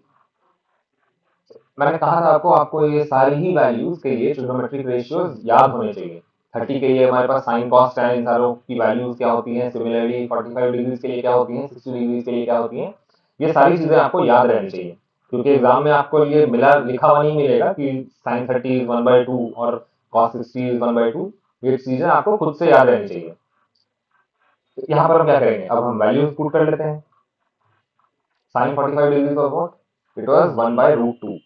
[SPEAKER 1] मैंने कहा था आपको ये सारी ही वैल्यूज के लिए ट्रिग्नोमेट्रिक रेशियोज याद होने चाहिए। 30 के लिए हमारे पास साइन कॉस tan, इन सारों की वैल्यूज क्या होती हैं, सिमिलरली 45 डिग्रीज के लिए क्या होती हैं, 60 डिग्रीज के लिए क्या होती हैं। ये सारी चीजें आपको याद रहनी चाहिए, क्योंकि एग्जाम में आपको ये मिला लिखा हुआ नहीं मिलेगा कि sin 30 is 1/2 और cos 60 is 1/2। ये चीजें आपको खुद से याद रहनी चाहिए। तो यहाँ पर हम क्या करेंगे, अब हम वैल्यूज पुट कर लेते हैं। sin 45 degrees was what? It was 1/√2।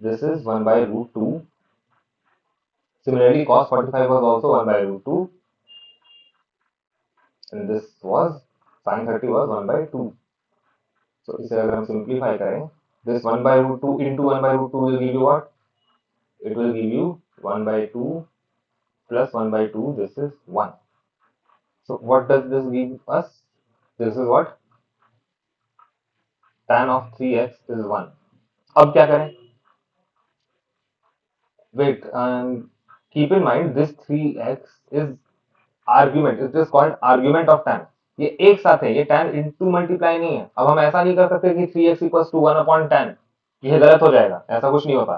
[SPEAKER 1] This is 1/√2। Similarly, cos 45 was also 1/√2, and this was sin 30 was 1/2। So इसे अगर हम सिंप्लीफाई करें This 1 by root 2 into 1 by root 2 will give you what? It will give you 1 by 2 plus 1 by 2. This is 1. So what does this give us? This is what? Tan of 3x is 1. अब क्या करें? Wait, keep in mind this 3x is argument. It is called argument of tan. ये एक साथ है, ये tan into multiply नहीं है. अब हम ऐसा नहीं कर सकते कि 3x equals to 1 upon tan. ये गलत हो जाएगा, ऐसा कुछ नहीं होता.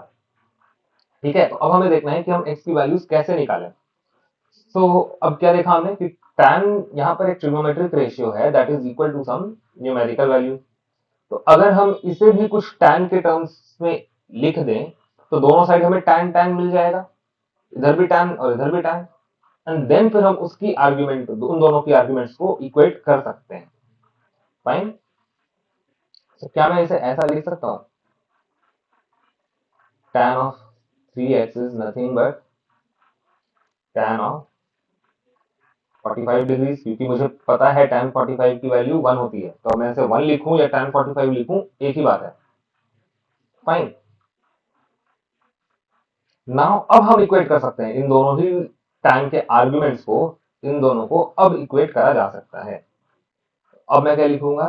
[SPEAKER 1] ठीक है, तो अब हमें देखना है कि हम x की वैल्यूज कैसे निकालें. तो अब क्या देखा हमने कि tan यहाँ पर एक ट्रिग्नोमेट्रिक रेशियो है that is equal to some numerical value. तो अगर हम इसे भी कुछ tan के टर्म्स में लिख दें तो दोनों साइड हमें tan tan मिल जाएगा, इधर भी tan और इधर भी tan, एंड देन फिर हम उसकी आर्ग्यूमेंट उन दोनों की आर्ग्यूमेंट्स को इक्वेट कर सकते हैं. फाइन. तो क्या मैं इसे ऐसा लिख सकता हूं? tan of 3x is nothing but tan of 45 degrees, क्योंकि मुझे पता है tan 45 की वैल्यू 1 होती है, तो मैं इसे 1 लिखूं या tan 45 लिखूं एक ही बात है. फाइन. नाउ अब हम इक्वेट कर सकते हैं इन दोनों ही tan के आर्ग्यूमेंट्स को, इन दोनों को अब इक्वेट करा जा सकता है. अब मैं क्या लिखूंगा?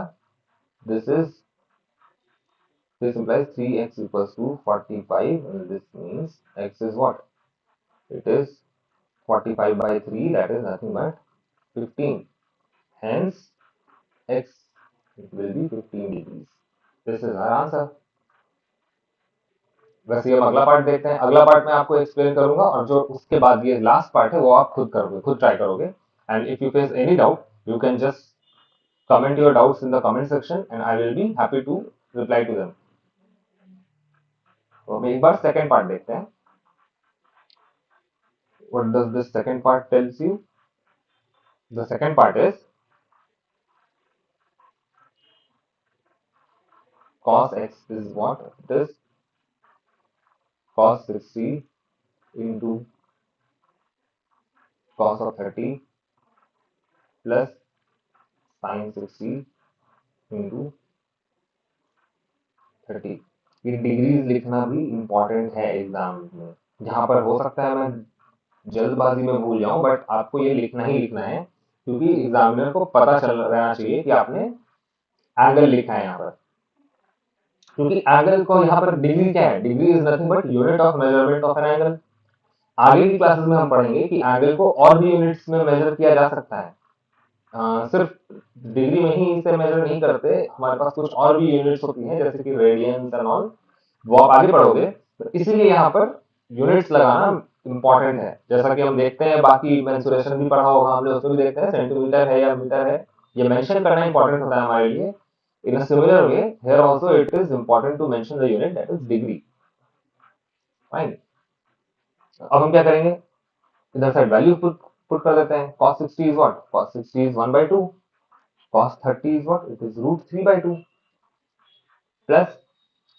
[SPEAKER 1] This is this implies 3x equals to 45, and this means x is what? It is 45 by 3, that is nothing but 15. Hence x will be 15 degrees. This is our answer. वैसे हम अगला पार्ट देखते हैं. अगला पार्ट मैं आपको explain करूंगा और जो उसके बाद ये लास्ट पार्ट है वो आप खुद करोगे, खुद ट्राई करोगे. And if you face any doubt you can just comment your doubts in the comment section and I will be happy to reply to them. तो हम एक बार सेकंड पार्ट देखते हैं. What does this second part tells you? The second part is cos x is what? It is cos 60 into cos of 30 plus sin 60 into 30. ये degrees लिखना भी important है exam में. जहां पर हो सकता है मैं जल्दबाजी में भूल जाऊं, बट आपको ये लिखना ही लिखना है क्योंकि एग्जामिनर को पता चल रहना चाहिए कि आपने एंगल लिखा है यहाँ पर. क्योंकि एंगल को यहाँ पर डिग्री क्या है? Degree is nothing but unit of measurement of an angle. आगे की क्लासेस में हम पढ़ेंगे कि एंगल को और भी यूनिट्स में मेजर किया जा सकता है. सिर्फ डिग्री में ही इसे मेजर नहीं करते, हमारे पास कुछ और भी यूनिट्स होती हैं जैसे कि रेडियंस एंड ऑल, वो आप आगे पढ़ोगे. तो इसीलिए यहाँ पर यूनिट्स लगाना इंपॉर्टेंट है. जैसा कि हम देखते हैं बाकी मेंसुरेशन भी पढ़ा होगा हमने, उसमें भी देखते हैं सेंटीमीटर है या मीटर है, ये मेंशन करना इंपॉर्टेंट होता है हमारे लिए. In a similar way, here also it is important to mention the unit that is degree. Fine. अब हम क्या करेंगे? इधर साइड वैल्यू पुट कर देते हैं. cos 60 is what? cos 60 is 1 by 2. cos 30 is what? It is root 3 by 2. Plus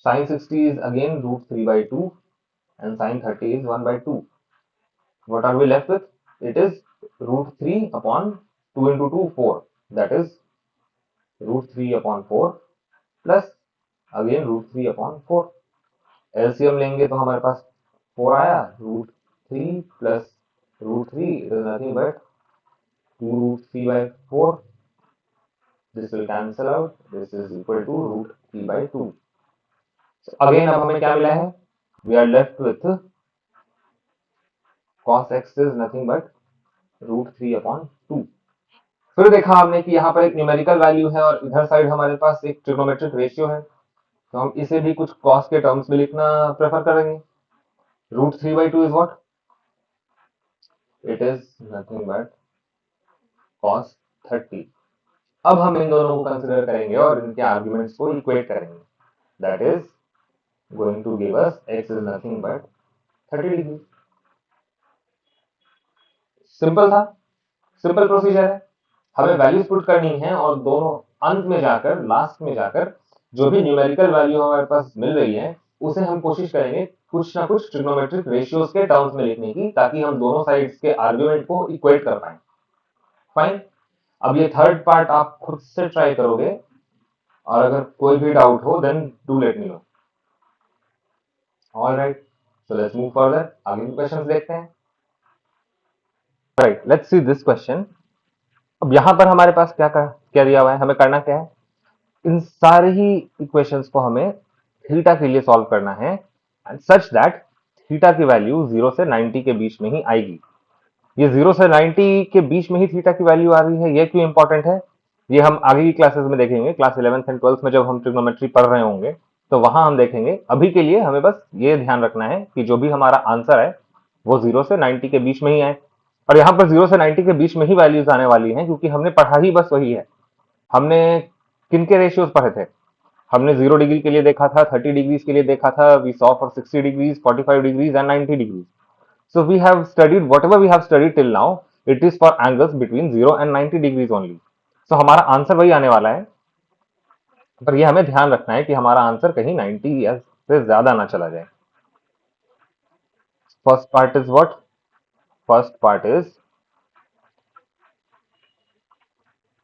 [SPEAKER 1] sin 60 is again root 3 by 2 and sin 30 is 1 by 2. What are we left with? It is root 3 upon 2 into 2, 4. That is root 3 upon 4 plus again root 3 upon 4. LCM लेंगे तो हमारे पास 4 आया. Root 3 plus root 3 it is nothing but 2 root 3 by 4. This will cancel out. This is equal to root 3 by 2. So again अब हमें क्या मिला है? We are left with cos x is nothing but root 3 upon 2. फिर देखा हमने कि यहाँ पर एक न्यूमेरिकल वैल्यू है और इधर साइड हमारे पास एक ट्रिग्नोमेट्रिक रेशियो है, तो हम इसे भी कुछ cos के टर्म्स में लिखना प्रेफर करेंगे. Root 3 by 2 is what? It is nothing but cos 30. अब हम इन दोनों को कंसिडर करेंगे और इनके आर्ग्यूमेंट्स को इक्वेट करेंगे. That is going to give us x is nothing but 30 degree. Simple था, सिंपल प्रोसीजर है. हमें वैल्यूज पुट करनी है और दोनों अंत में जाकर, लास्ट में जाकर जो भी न्यूमेरिकल वैल्यू हमारे पास मिल रही है उसे हम कोशिश करेंगे कुछ ना कुछ ट्रिग्नोमेट्रिक रेशियोज के टर्म्स में लिखने की, ताकि हम दोनों साइड्स के आर्ग्यूमेंट को इक्वेट कर पाए. फाइन. अब ये थर्ड पार्ट आप खुद से ट्राई करोगे और अगर कोई भी डाउट हो then do let me know. All right, so let's move further, आगे के क्वेश्चंस देखते हैं। Right, let's see this question. अब यहाँ पर हमारे पास क्या दिया हुआ है, हमें करना क्या है, इन सारे ही इक्वेशंस को हमें थीटा के लिए सॉल्व करना है, एंड सच दैट थीटा की वैल्यू 0 से 90 के बीच में ही आएगी। ये 0 से 90 के बीच में ही थीटा की वैल्यू आ रही है, ये क्यों इंपॉर्टेंट है, ये हम आगे की क्लासेस में देखेंगे। क्लास 11th एंड 12th में जब हम ट्रिग्नोमेट्री पढ़ रहे होंगे तो वहां हम देखेंगे। अभी के लिए हमें बस ये ध्यान रखना है कि जो भी हमारा आंसर है वो 0 से 90 के बीच में ही आए, और यहाँ पर 0 से 90 के बीच में ही वैल्यूज आने वाली हैं, क्योंकि हमने पढ़ा ही बस वही है। हमने किन के रेशियोज पढ़े थे, हमने 0 डिग्री के लिए देखा था, 30 डिग्रीज के लिए देखा था, we saw for 60 degrees, 45 degrees and 90 degrees. So we have studied whatever we have studied till now, it is for angles between 0 and 90 degrees only. So हमारा आंसर वही आने वाला है, पर ये हमें ध्यान रखना है कि हमारा आंसर कहीं 90 या से ज्यादा ना चला जाए। First part is what, first part is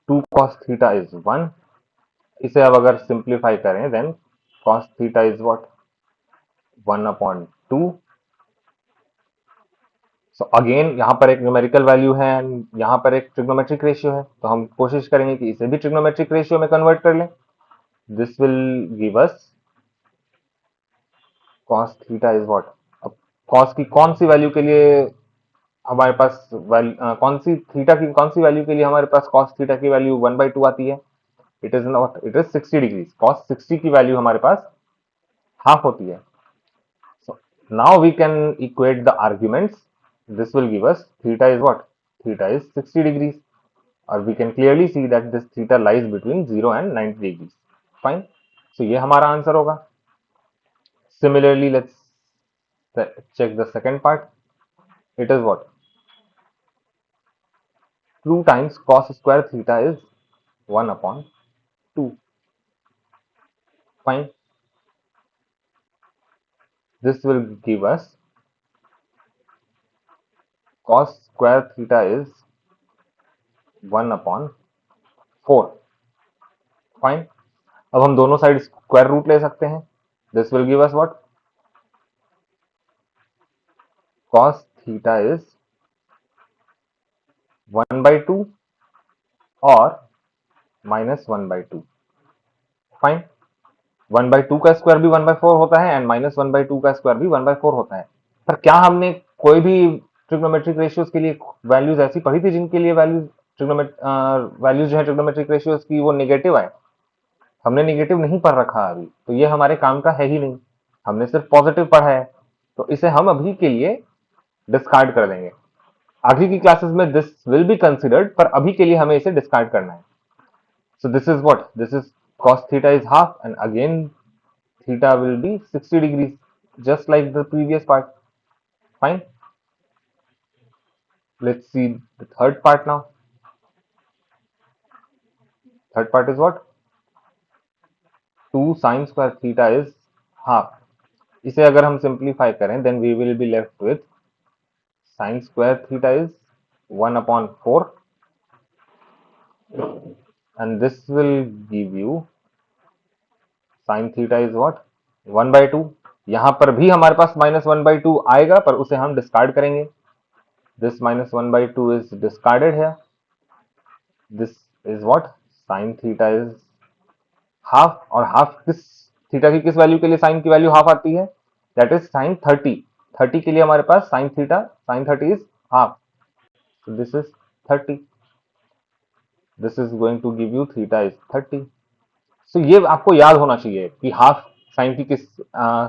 [SPEAKER 1] 2 cos theta is 1। इसे अब अगर सिंप्लीफाई करें then cos theta is what, 1/2। So again यहाँ पर एक न्यूमेरिकल वैल्यू है एंड यहाँ पर एक ट्रिग्नोमेट्रिक रेशियो है, तो हम कोशिश करेंगे कि इसे भी ट्रिग्नोमेट्रिक रेशियो में कन्वर्ट कर लें। This will give us cos theta is what. अब cos की कौन सी वैल्यू के लिए हमारे पास कौन सी थीटा की कौन सी वैल्यू के लिए हमारे पास cos थीटा की वैल्यू 1/2 आती है, it is not, it is 60 degrees. cos 60 की वैल्यू हमारे पास हाफ होती है। So now we can equate the arguments. This will give us theta is what? Theta is 60 degrees. Or we can clearly see that this theta lies between 0 and 90 degrees. Fine. So ये हमारा answer होगा। Similarly, let's check the second part. It is what? 2 times cos square theta is 1/2. Fine. This will give us cos square theta is 1/4. Fine. अब हम दोनों side square root ले सकते हैं। This will give us what, cos theta is 1/2 और -1/2। Fine, 1/2 का square भी 1/4 होता है एंड -1/2 का स्क्वायर भी 1/4 होता है। पर क्या हमने कोई भी ट्रिग्नोमेट्रिक रेशियोज के लिए वैल्यूज ऐसी पढ़ी थी जिनके लिए वैल्यूज जो है ट्रिग्नोमेट्रिक रेशियोज की वो नेगेटिव आए? हमने नेगेटिव नहीं पढ़ रखा अभी, तो ये हमारे काम का है ही नहीं। हमने सिर्फ पॉजिटिव पढ़ा है, तो इसे हम अभी के लिए डिस्कार्ड कर देंगे। आगे की क्लासेस में दिस विल बी कंसिडर्ड, पर अभी के लिए हमें इसे डिस्कार्ड करना है। So this is what, this is cos theta is half and again theta will be 60 degrees, just like the previous part. Fine, let's see the third part now. Third part is what, 2 sin square theta is half। इसे अगर हम simplify करें then we will be left with sin square theta is 1/4 and this will give you sin theta is what, 1/2। यहां पर भी हमारे पास -1/2 आएगा, पर उसे हम डिस्कार्ड करेंगे। दिस -1/2 इज डिस्कार्डेड है। This is what, sin theta is half, और हाफ किस थीटा की किस वैल्यू के लिए साइन की वैल्यू हाफ आती है, दैट इज sin 30। 30 के लिए हमारे पास sin 30 is half, so this is 30, this is going to give you theta is 30। So ये आपको याद होना चाहिए कि हाफ साइन की किस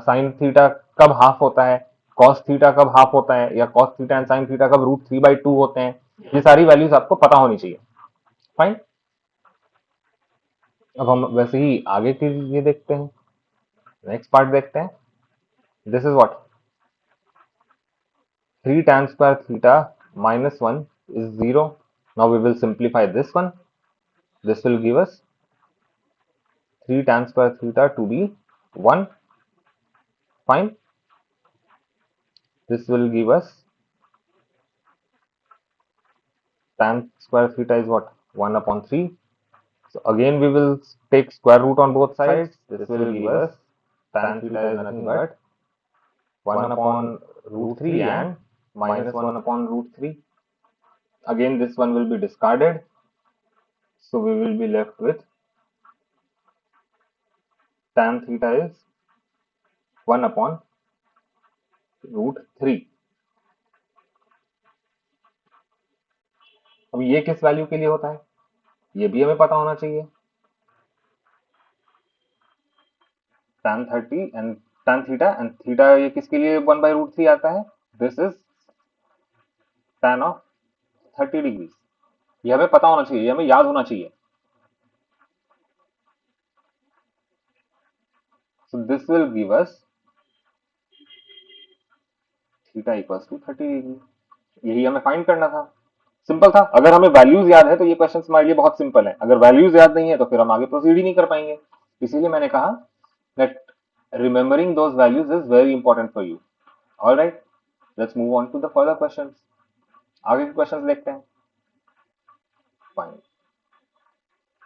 [SPEAKER 1] साइन थीटा कब हाफ होता है, कॉस थीटा कब हाफ होता है, या cos theta and sine theta कब √3/2 होते हैं। ये सारी वैल्यूज आपको पता होनी चाहिए। फाइन, अब हम वैसे ही आगे के लिए देखते हैं, नेक्स्ट पार्ट देखते हैं। This is what, 3 tan square theta -1 is 0। Now we will simplify this one. This will give us 3 tan square theta to be 1। Fine, this will give us tan square theta is what, 1/3। So again we will take square root on both sides. This will give us tan theta is nothing but 1 upon root 3 and minus 1 upon root 3. Again, this one will be discarded. So we will be left with tan theta is 1 upon root 3. अब ये किस value के लिए होता है, ये भी हमें पता होना चाहिए. tan 30 and tan theta and theta ये किसके लिए 1 by root 3 आता है, this is tan of 30 degrees. ये हमें पता होना चाहिए, ये हमें याद होना चाहिए. So this will give us theta equals to 30 degree. यही हमें फाइंड करना था. सिंपल था. अगर हमें वैल्यूज याद है तो ये क्वेश्चन हमारे लिए बहुत सिंपल है. अगर वैल्यूज याद नहीं है तो फिर हम आगे प्रोसीड ही नहीं कर पाएंगे. इसीलिए मैंने कहा that remembering those values is very important for you. All right, let's move on to the further questions. आगे के क्वेश्चंस देखते हैं. Fine.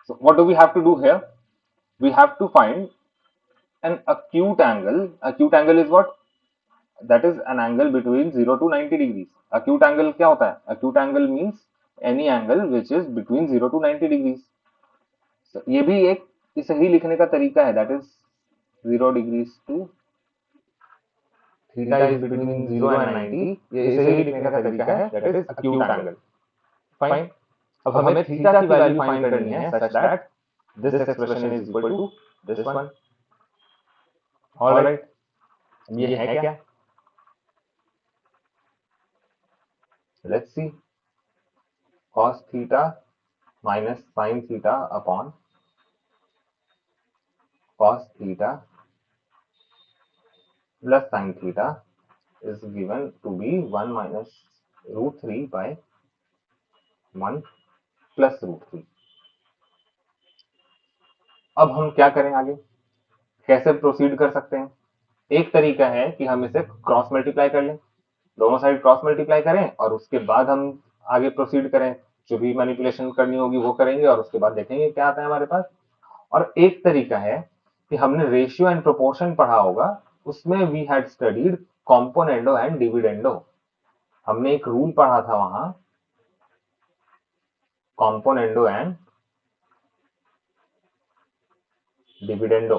[SPEAKER 1] So what do we have to do here? We have to find an acute angle. Acute angle is what? That is an angle between 0 to 90 degrees. Acute angle क्या होता है? Acute angle means any angle which is between 0 to 90 degrees. So ये भी एक इसे ही लिखने का तरीका है. That is 0 degrees to theta is between 0 and 90. ये इसे ही लिखने का तरीका है. That is acute angle. Fine. अब हमें थीटा की वैल्यू फाइंड करनी है such that this expression is equal to this one. All right. ये है क्या? Let's see. Cos theta minus sin theta upon cos theta plus sin theta is given to be 1 minus root 3 by 1 plus root 3. अब हम क्या करें आगे, कैसे proceed कर सकते हैं? एक तरीका है कि हम इसे क्रॉस मल्टीप्लाई कर लें, दोनों साइड क्रॉस मल्टीप्लाई करें और उसके बाद हम आगे प्रोसीड करें. जो भी मैनिपुलेशन करनी होगी वो करेंगे और उसके बाद देखेंगे क्या आता है हमारे पास. और एक तरीका है कि हमने रेशियो एंड प्रोपोर्शन पढ़ा होगा, उसमें we had studied componendo and dividendo. हमने एक रूल पढ़ा था वहां, कॉम्पोनेंडो एंड डिविडेंडो.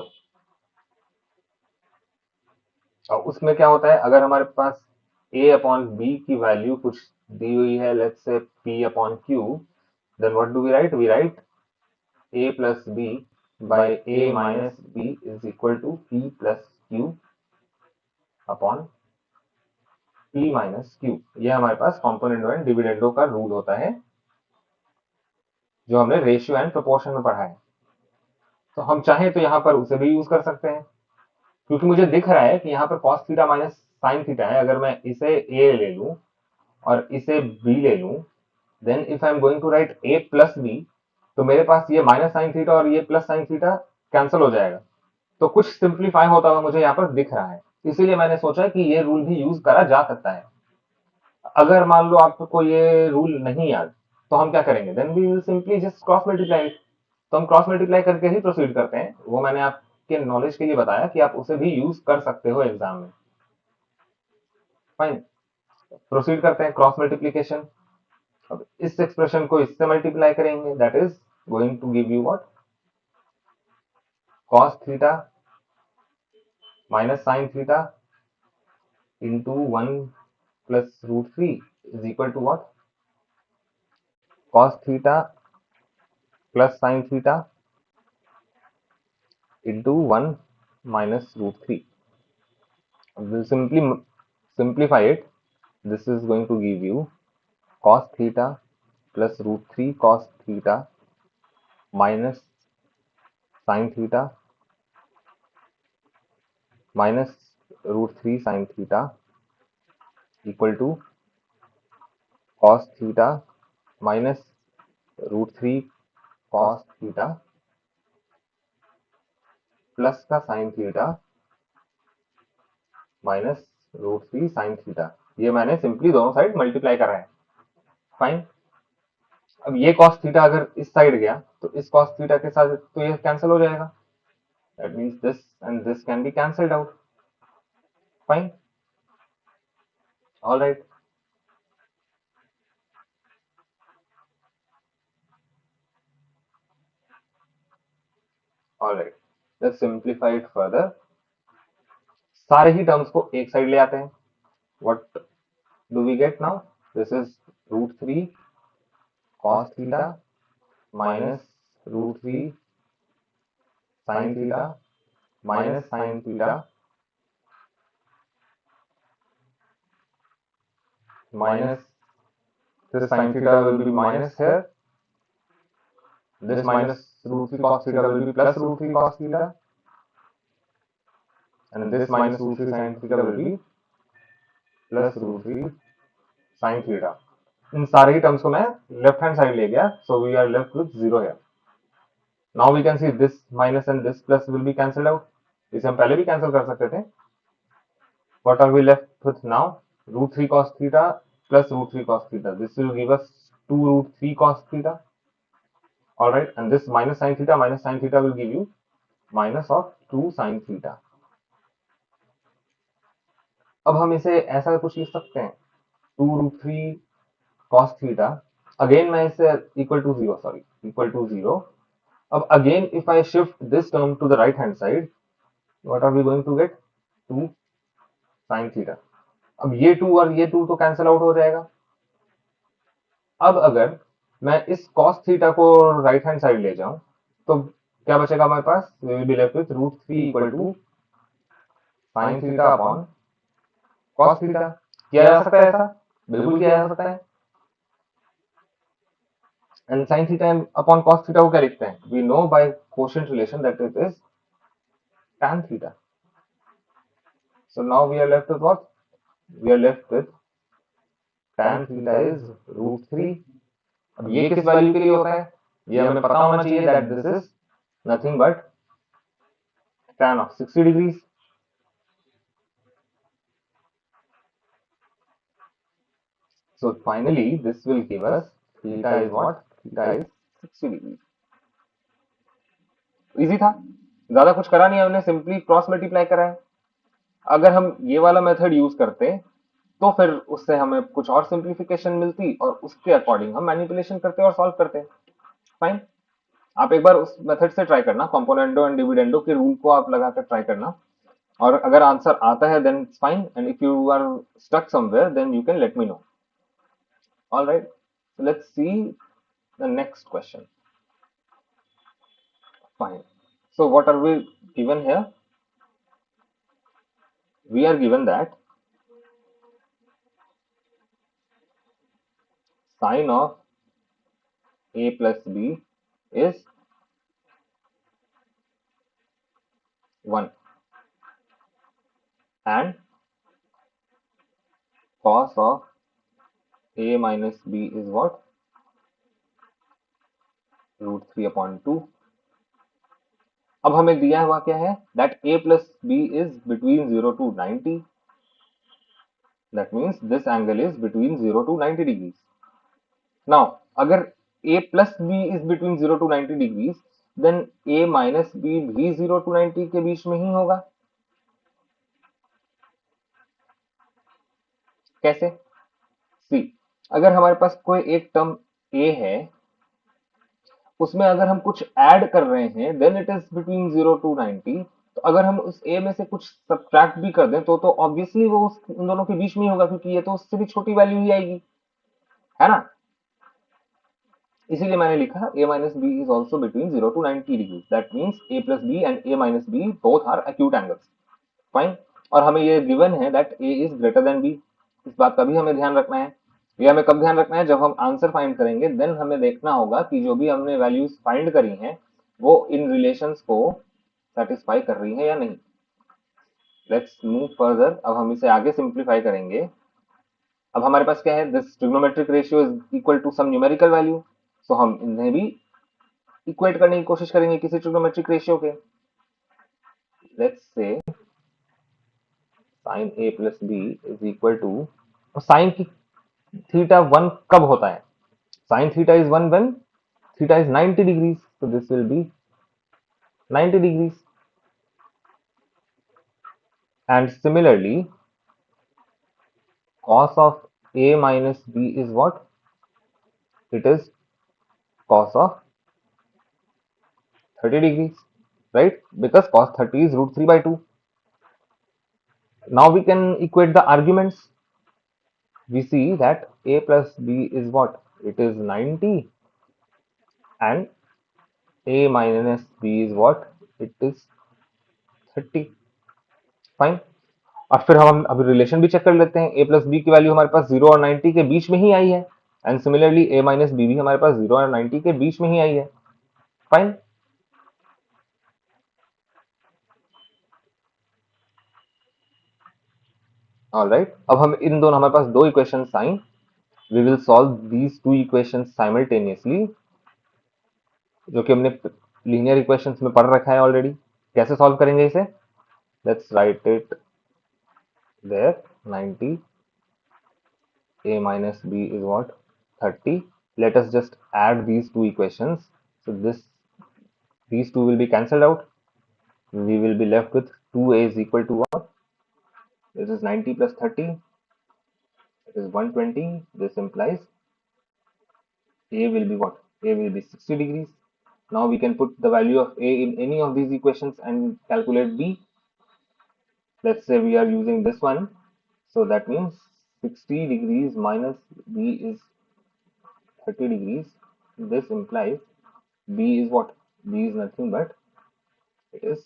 [SPEAKER 1] और उसमें क्या होता है, अगर हमारे पास a अपॉन b की वैल्यू कुछ दी हुई है, let's say p upon q, then what do we write? We write a plus b by a minus b is equal to p plus q upon p minus q. ये हमारे पास componendo and dividendo का rule होता है जो हमने ratio and proportion में पढ़ा है. तो हम चाहें तो यहाँ पर उसे भी यूज कर सकते हैं, क्योंकि मुझे दिख रहा है कि यहाँ पर cos theta minus sine theta है. अगर मैं इसे a ले लूं और इसे b ले लूं, then if I am going to write a plus b, तो मेरे पास ये माइनस साइन थीटा और ये प्लस साइन थीटा कैंसिल हो जाएगा. तो कुछ सिंप्लीफाई होता हुआ मुझे यहाँ पर दिख रहा है. इसीलिए मैंने सोचा कि ये रूल भी यूज करा जा सकता है. अगर मान लो आपको ये रूल नहीं याद, तो हम क्या करेंगे? Then we will simply just cross multiply. तो हम क्रॉस मल्टीप्लाई करके ही प्रोसीड करते हैं. वो मैंने आपके नॉलेज के लिए बताया कि आप उसे भी यूज कर सकते हो एग्जाम में. फाइन, प्रोसीड करते हैं क्रॉस मल्टीप्लीकेशन. अब इस एक्सप्रेशन को इससे मल्टीप्लाई करेंगे, that is going to give you what? cos theta minus sine theta into 1 plus root 3 is equal to what? Cos theta plus sin theta into 1 minus root 3. We'll simply simplify it. This is going to give you cos theta plus root 3 cos theta minus sin theta minus root 3 sin theta equal to cos theta minus root 3 cos theta plus का sine theta minus root 3 sine theta. ये मैंने simply दोनों side multiply करा है. Fine. अब ये cos theta अगर इस साइड गया तो इस cos थीटा के साथ तो ये कैंसिल हो जाएगा. That means this and this can be cancelled out. Fine. All right, all right. Let's simplify it further. सारे ही टर्म्स को एक साइड ले आते हैं. What do we get now? This is root 3 cos theta minus root 3 sin theta minus sin theta minus this sin theta will be minus here. This minus root 3 cos theta will be plus root 3 cos theta. And this minus root 3 sin theta will be plus root 3 sin theta. इन सारे ही terms को मैं left hand side ले गया, so we are left with zero here. Now we can see this minus and this plus will be cancelled out. इसे हम पहले भी cancel कर सकते थे. What are we left with now? Root 3 cos theta plus root 3 cos theta. This will give us 2 root 3 cos theta. All right, and this minus sin theta will give you minus of 2 sin theta. अब हम इसे ऐसा कुछ लिख सकते हैं, 2 root 3 cos theta. Again मैं इसे equal to zero, sorry equal to zero. अब again if I shift this term to the right hand side, what are we going to get? 2 sin theta. अब ये 2 और ये 2 तो कैंसिल आउट हो जाएगा. अब अगर मैं इस cos थीटा को राइट हैंड साइड ले जाऊं तो क्या बचेगा हमारे पास? We will be left with root 3 equal to sin theta upon cos theta. किया जा सकता है ऐसा? बिल्कुल किया जा सकता है. And sin theta upon cos theta को क्या लिखते हैं? We know by quotient relation that it is tan theta. So now we are left with what? We are left with tan theta is root 3. अब ये किस value के लिए होता है? ये हमें पता होना चाहिए that this is nothing but tan of 60 degrees. So finally this will give us theta is what? Theta is 60 degrees. Easy था, ज्यादा कुछ करा नहीं है हमने, सिंपली क्रॉस मल्टीप्लाई करा है. अगर हम ये वाला मेथड यूज करते तो फिर उससे हमें कुछ और सिंप्लीफिकेशन मिलती और उसके अकॉर्डिंग हम मैनिपुलेशन करते और सॉल्व करते. फाइन. आप एक बार उस मेथड से ट्राई करना, कंपोनेंडो एंड डिविडेंडो के रूल को आप लगाकर ट्राई करना, और अगर आंसर आता है then it's fine, and if you are stuck somewhere then you can let me know. All right, let's see the next question. Fine. So what are we given here? We are given that sine of a plus b is 1 and cos of a minus b is what? Root 3 upon 2. अब हमें दिया हुआ क्या है? That a plus b is between 0 to 90. That means this angle is between 0 to 90 degrees. Now, अगर a plus b is between 0 to 90 degrees, then a minus b भी 0 to 90 के बीच में ही होगा. कैसे? सी, अगर हमारे पास कोई एक टर्म a है, उसमें अगर हम कुछ ऐड कर रहे हैं then it is between 0 to 90. तो अगर हम उस a में से कुछ सब्ट्रैक्ट भी कर दें तो ऑब्वियसली वो उन दोनों के बीच में ही होगा, क्योंकि ये तो उससे भी छोटी वैल्यू ही आएगी, है ना. इसीलिए मैंने लिखा a minus b is also between 0 to 90 degrees. That means a plus b and a minus b both are acute angles. Fine. और हमें ये गिवन है that a is greater than b. इस बात का भी हमें ध्यान रखना है. ये हमें कब ध्यान रखना है? जब हम आंसर फाइंड करेंगे देन हमें देखना होगा कि जो भी हमने वैल्यूज फाइंड करी हैं वो इन रिलेशंस को सेटिस्फाई कर रही है या नहीं. Let's move further. अब हम इसे आगे सिंप्लीफाई करेंगे. अब हमारे पास क्या है? This trigonometric ratio is equal to some numerical value, so हम इन्हें भी इक्वेट करने की कोशिश करेंगे किसी ट्रिग्नोमेट्रिक रेशियो के. Let's say sin a plus b is equal to, sine की थीटा 1 कब होता है? sin theta is 1 when theta is 90 degrees, so this will be 90 degrees. And similarly cos of a minus b is what? It is cos of 30 degrees, right? Because cos 30 is root 3 by 2. Now we can equate the arguments. We see that a plus b is what? It is 90, and a minus b is what? It is 30. Fine. और फिर हम अभी relation भी check कर लेते हैं। a plus B की वैल्यू हमारे पास 0 और 90 के बीच में ही आई है, and similarly a minus B भी हमारे पास 0 और 90 के बीच में ही आई है। फाइन। ऑलराइट, अब हम इन दोनों, हमारे पास दो इक्वेशंस आई। We will solve these two equations simultaneously, जो कि हमने लीनियर इक्वेशंस में पढ़ रखा है ऑलरेडी। कैसे सॉल्व करेंगे इसे? Let's write it there. 90 a minus b is what? 30. Let us just add these two equations. So these two will be cancelled out. We will be left with 2a is equal to what? This is 90 plus 30. It is 120. This implies a will be what? A will be 60 degrees. Now we can put the value of a in any of these equations and calculate b. Let's say we are using this one. So that means 60 degrees minus b is 30 degrees. This implies b is what? B is nothing but it is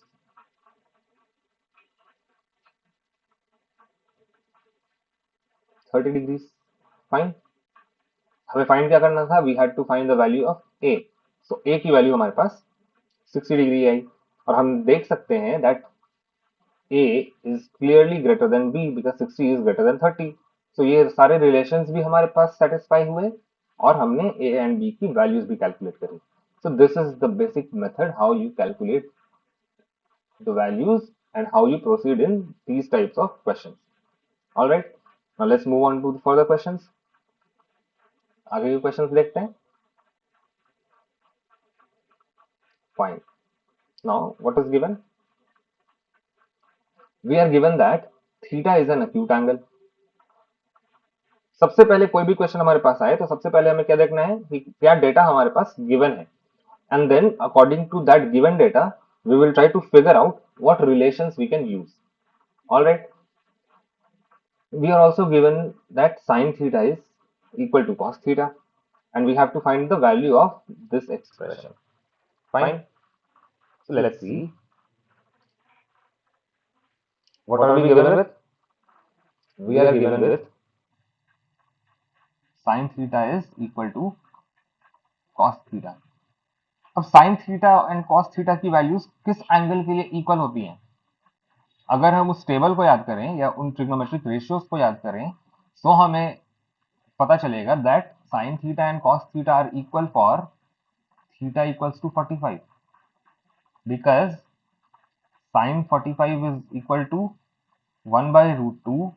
[SPEAKER 1] 30 degrees. Fine. हमें find क्या करना था? We had to find the value of A. So A की वैल्यू हमारे पास 60 degree I, और हम देख सकते हैं that A is clearly greater than B because 60 is greater than 30। So ये सारे रिलेशंस भी हमारे पास सेटिस्फाई हुए, और हमने ए एंड बी की वैल्यूज भी कैलकुलेट करी। सो this is the basic method how you calculate the values and how you proceed in these types of questions. All right, now let's move on to the further questions. आगे के questions देखते हैं। Fine. Now what is given? We are given that theta is an acute angle. सबसे पहले कोई भी question हमारे पास आए तो सबसे पहले हमें क्या देखना है कि क्या डेटा हमारे पास गिवन है, and then according to that given data we will try to figure out what relations we can use. All right, we are also given that sine theta is equal to cos theta, and we have to find the value of this expression. Fine. So let's see. What are we given with? We are given with sine theta is equal to cos theta. अब sin theta and cos theta की values किस angle के लिए equal होती हैं? अगर हम उस टेबल को याद करें या उन ट्रिग्नोमेट्रिक रेशियोज को याद करें तो हमें पता चलेगा that sin theta and cos theta are equal for theta equals to 45, because sin 45 is equal to 1 by root 2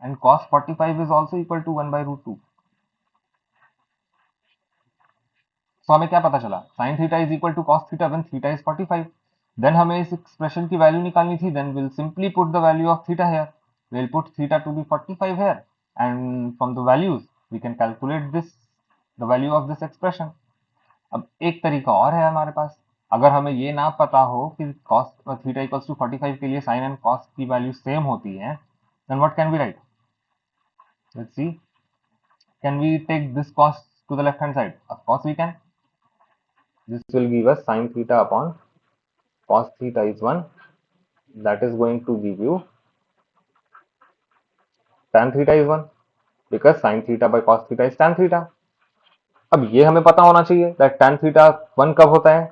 [SPEAKER 1] and cos 45 is also equal to 1 by root 2. तो हमें क्या पता चला? sin theta is equal to cos theta when theta is 45. Then हमें इस expression की value निकालनी थी. Then we'll simply put the value of theta here. We'll put theta to be 45 here, and from the values we can calculate this, the value of this expression. अब एक तरीका और है हमारे पास, अगर हमें ये ना पता हो कि cos theta equals to 45 के लिए sin and cos की वैल्यू सेम होती है, then what can we write? Let's see. Can we take this cos to the left hand side? Of course we can. This will give us sin theta upon cos theta is 1. That is going to give you tan theta is 1, because sin theta by cos theta is tan theta. अब ये हमें पता होना चाहिए that tan theta 1 कब होता है?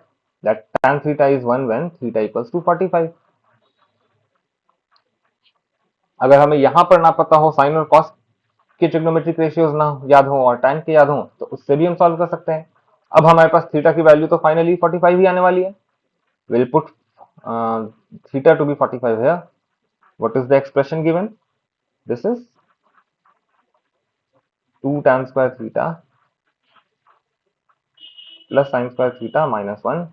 [SPEAKER 1] That tan theta is 1 when theta equals to 45. अगर हमें यहाँ पर ना पता हो, sin और cos के ट्रिग्नोमेट्रिक रेशियोज ना याद हो और tan के याद हो, तो उससे भी हम सॉल्व कर सकते हैं। अब हमारे पास थीटा की वैल्यू तो फाइनली 45 ही आने वाली है। We'll put theta to be 45 here. What is the expression given? This is 2 tan square theta plus sin square theta minus 1,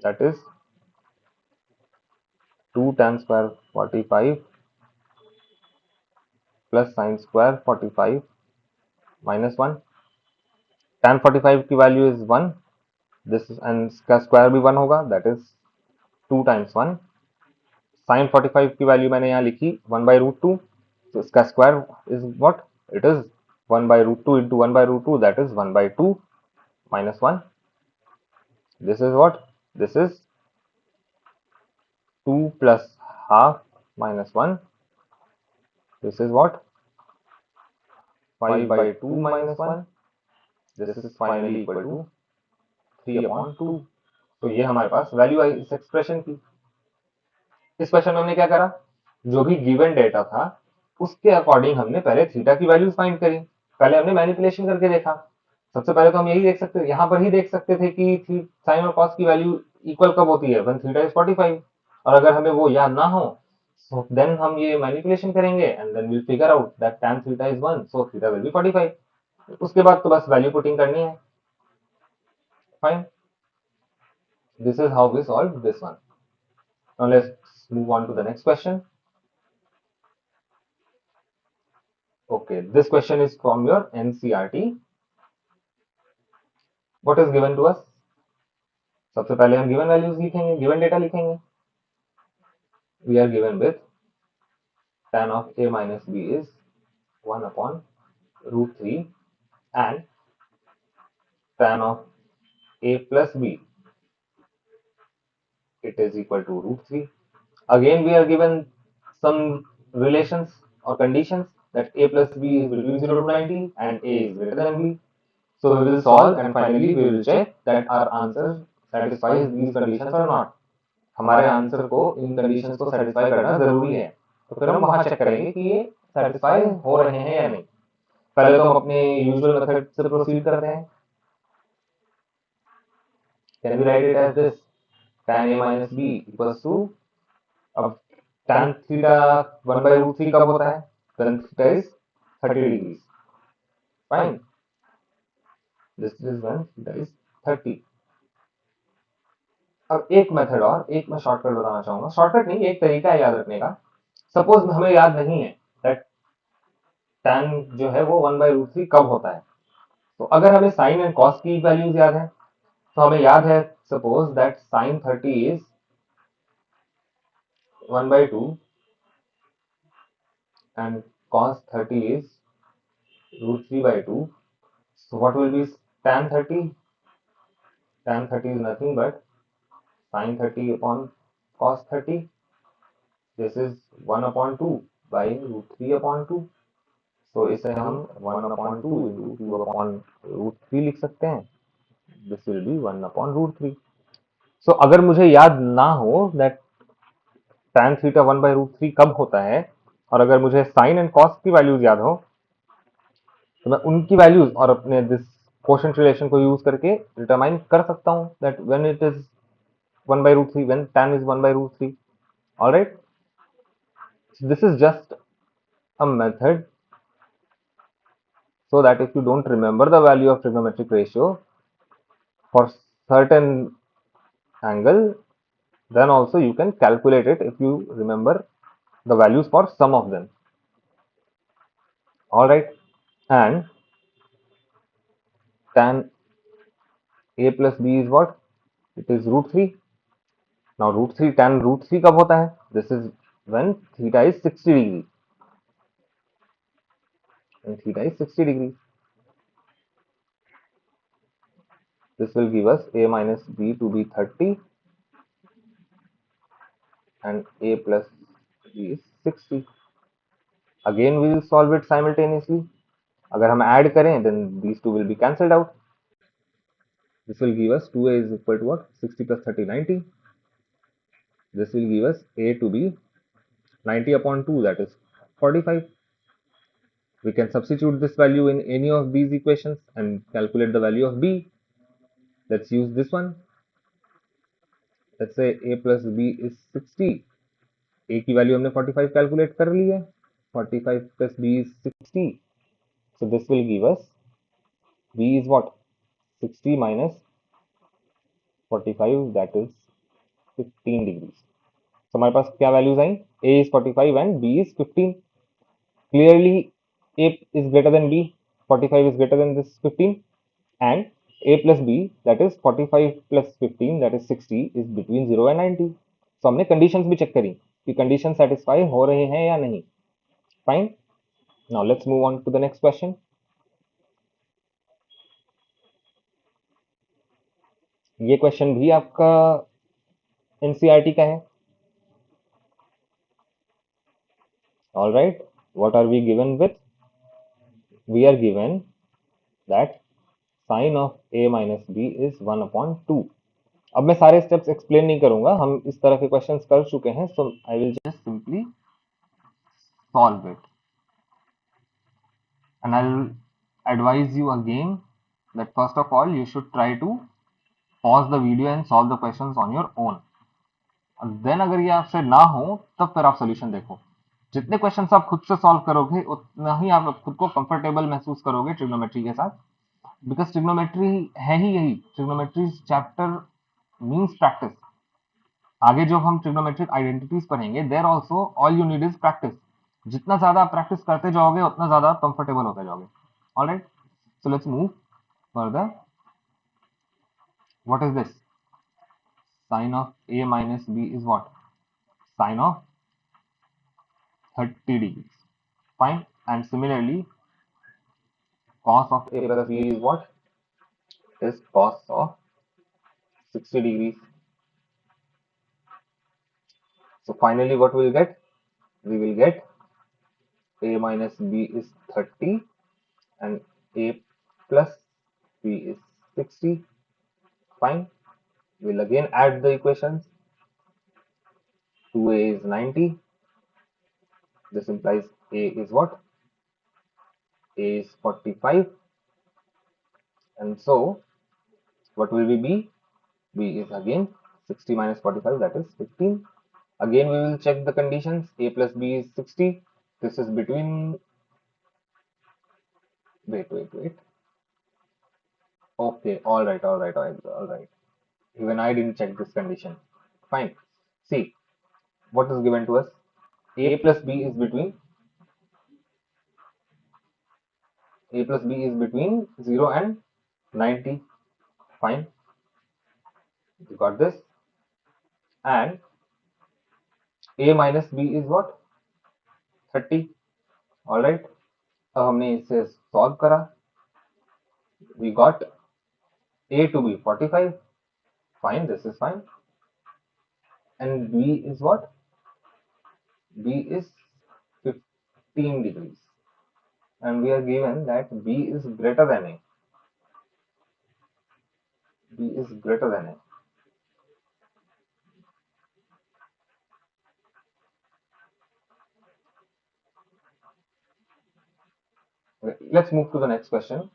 [SPEAKER 1] that is 2 tan square 45 plus sine square 45 minus 1। tan 45 की value is 1, this and इसका square भी 1 होगा, that is 2 times 1। Sign 45 की value मैंने यहाँ लिखी 1/√2, तो इसका square is what, it is 1/√2 into 1/√2, that is 1/2 minus 1. This is what? This is 2 plus half minus 1. This is what? 5/2 minus 1. This is finally equal to 3/2. तो ये हमारे पास value आई इस एक्सप्रेशन की। इस क्वेश्चन में हमने क्या करा, जो भी गिवन डेटा था उसके अकॉर्डिंग हमने पहले थीटा की वैल्यूज फाइंड करी। पहले हमने मैनिपुलेशन करके देखा। सबसे पहले तो हम यही देख सकते थे, यहाँ पर ही देख सकते थे कि साइन और कॉस की वैल्यू इक्वल कब होती है, व्हेन थीटा इज 45। और अगर हमें वो याद ना हो so then हम ये मैनिपुलेशन करेंगे and then we'll figure out that tan theta is 1, so theta will be 45। उसके बाद तो बस वैल्यू पुटिंग करनी है। Fine, this is how we solve this one. Now let's move on to the next question. Okay, this question is from your NCERT. What is given to us? सबसे पहले हम given values लिखेंगे, given data लिखेंगे। We are given with tan of a minus b is 1/√3 and tan of a plus b, it is equal to √3. Again we are given some relations or conditions that a plus b is between 0 to 90 and a is greater than b. So we will solve and finally we will check that our answer satisfies these conditions or not. हमारे answer को इन conditions को satisfy करना जरूरी है, तो फिर हम वहां चेक करेंगे कि ये सेटिस्फाई हो रहे हैं या नहीं। पहले तो हम अपने यूजुअल मेथड से प्रोसीड करते हैं। Can we write it as this, tan a minus b equals to, अब tan थीटा 1/√3 कब होता है, when theta is 30 degree. Fine, this is when theta is 30। अब एक मेथड और, एक मैं शॉर्टकट बताना चाहूंगा, शॉर्टकट नहीं, एक तरीका है याद रखने का। सपोज हमें याद नहीं है दैट tan जो है वो 1/√3 कब होता है, तो अगर हमें साइन एंड कॉस की वैल्यूज याद है, तो हमें याद है suppose that sine 30 is 1/2 and cos 30 is √3/2. So what will be tan 30? Tan 30 is nothing but sin 30 upon cos 30. This is 1/2 by √3/2. So इसे हम 1/2 into 2/√3 लिख सकते हैं। This will be 1/√3. So अगर मुझे याद ना हो that tan theta 1/√3 कब होता है, और अगर मुझे sin and cos की वैल्यूज याद हो, तो मैं उनकी वैल्यूज और अपने दिस कोशेंट रिलेशन को यूज करके डिटरमाइन कर सकता हूं that when it is 1/√3, when tan is 1/√3। Alright, this is just a method so that if you don't remember the value of trigonometric ratio for certain angle, then also you can calculate it if you remember the values for some of them. All right, and tan a plus b is what, it is √3. Now √3, tan √3 कब होता है, this is when theta is 60 degree, and theta is 60 degree. This will give us a minus b to be 30 and a plus b is 60. Again we will solve it simultaneously. अगर हम add करें then these two will be cancelled out. This will give us 2a is equal to what, 60 plus 30 90. This will give us a to be 90/2, that is 45. We can substitute this value in any of these equations and calculate the value of b. Let's use this one. Let's say a plus b is 60. a की value हमने 45 calculate कर ली है, 45 plus b is 60. So this will give us b is what, 60 minus 45, that is 15 degrees. So हमारे पास क्या values I, a is 45 and b is 15. Clearly a is greater than b, 45 is greater than this 15, and a plus b, that is 45 plus 15, that is 60, is between 0 and 90. So हमने conditions भी check करी कि condition satisfy हो रहे हैं या नहीं. Fine. Now let's move on to the next question. ये क्वेश्चन भी आपका एनसीईआरटी का है. All right, what are we given with? We are given that sine of a minus b is 1 upon 2. अब मैं सारे स्टेप्स एक्सप्लेन नहीं करूंगा, हम इस तरह के क्वेश्चंस कर चुके हैं, so I will just simply solve it. And I'll advise you again that first of all you should try to pause the video and solve the questions on your own. And then अगर ये आपसे ना हो तब फिर आप solution देखो. जितने क्वेश्चंस आप खुद से सॉल्व करोगे उतना ही आप खुद को कंफर्टेबल महसूस करोगे ट्रिग्नोमेट्री के साथ. बिकॉज ट्रिग्नोमेट्री है ही यही. Trigonometry chapter means practice. आगे जो हम ट्रिग्नोमेट्रिक आइडेंटिटीज पढ़ेंगे there also all you need is practice. जितना ज्यादा आप प्रैक्टिस करते जाओगे उतना ज्यादा आप कंफर्टेबल होते जाओगे. Alright, so let's move further. What is this? Sine of a minus b is what? Sine of 30 degrees. Fine. And similarly, cos of a plus b is what? Is cos of 60 degrees. So finally what we will get? We will get a minus b is 30 and a plus b is 60. Fine. We'll again add the equations. 2a is 90. This implies a is what? A is 45. And so what will we be? B is again 60 minus 45, that is 15. Again we will check the conditions. A plus b is 60. This is between, wait. Okay, all right. Even I didn't check this condition. Fine. See, what is given to us? A plus b is between, A plus b is between 0 and 90. Fine. You got this. And a minus b is what? 30. All right. अब हमने इसे solve करा. We got a to be 45. Fine, this is fine. And b is what? B is 15 degrees. And we are given that b is greater than a. B is greater than a. Okay, let's move to the next question.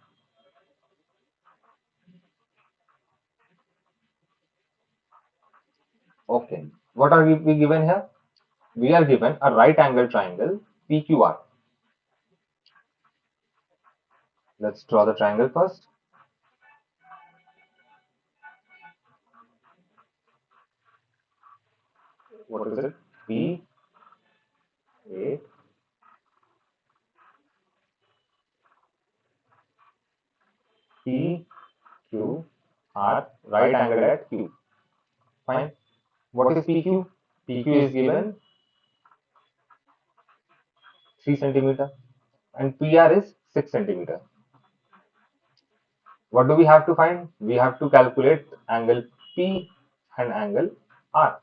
[SPEAKER 1] Okay, what are we given here? We are given a right angle triangle PQR. Let's draw the triangle first. What is it? P, A, P, Q, R, right angle at Q. Fine. What is PQ? PQ is given 3 centimeter and PR is 6 centimeter. What do we have to find? We have to calculate angle P and angle R.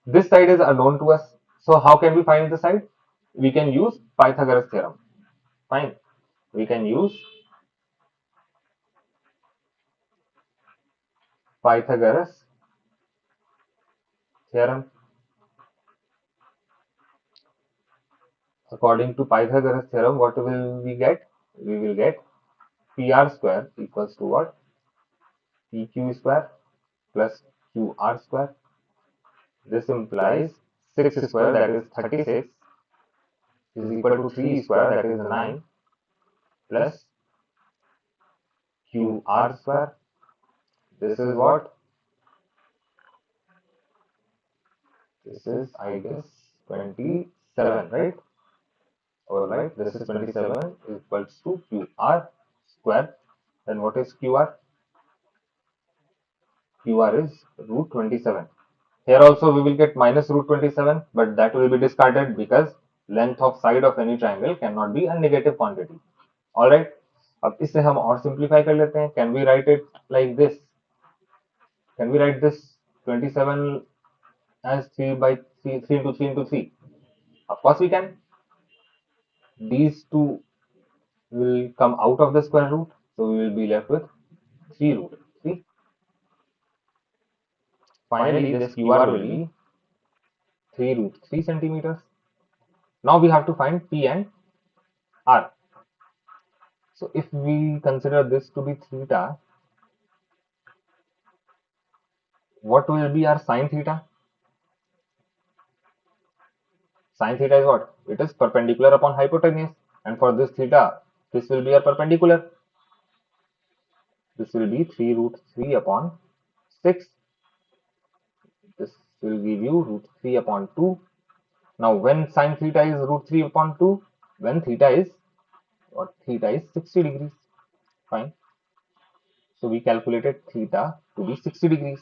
[SPEAKER 1] This side is unknown to us. So how can we find the side? We can use Pythagoras theorem. Fine. We can use Pythagoras theorem. According to Pythagoras theorem, what will we get? We will get PR square equals to what? PQ square plus QR square. This implies 6 square, that is 36, is equal to 3 square, that is 9, plus QR square. This is what? This is, I guess, 27, right? Alright, this is 27 equals to QR square. Then what is QR? QR is root 27. Here also we will get minus root 27, but that will be discarded because length of side of any triangle cannot be a negative quantity. Alright, अब इसे हम और simplify कर लेते हैं. Can we write it like this? Can we write this 27 as 3 by 3, 3 into 3 into 3? Of course we can. These two will come out of the square root, so we will be left with 3 root 3. Finally, this QR will be 3 root 3 centimeters. Now we have to find P and R. So if we consider this to be theta, what will be our sine theta? Sine theta is what? It is perpendicular upon hypotenuse, and for this theta, this will be a perpendicular. This will be 3 root 3 upon 6. This will give you root 3 upon 2. Now when sine theta is root 3 upon 2, when theta is what? Theta is 60 degrees. Fine. So we calculated theta to be 60 degrees.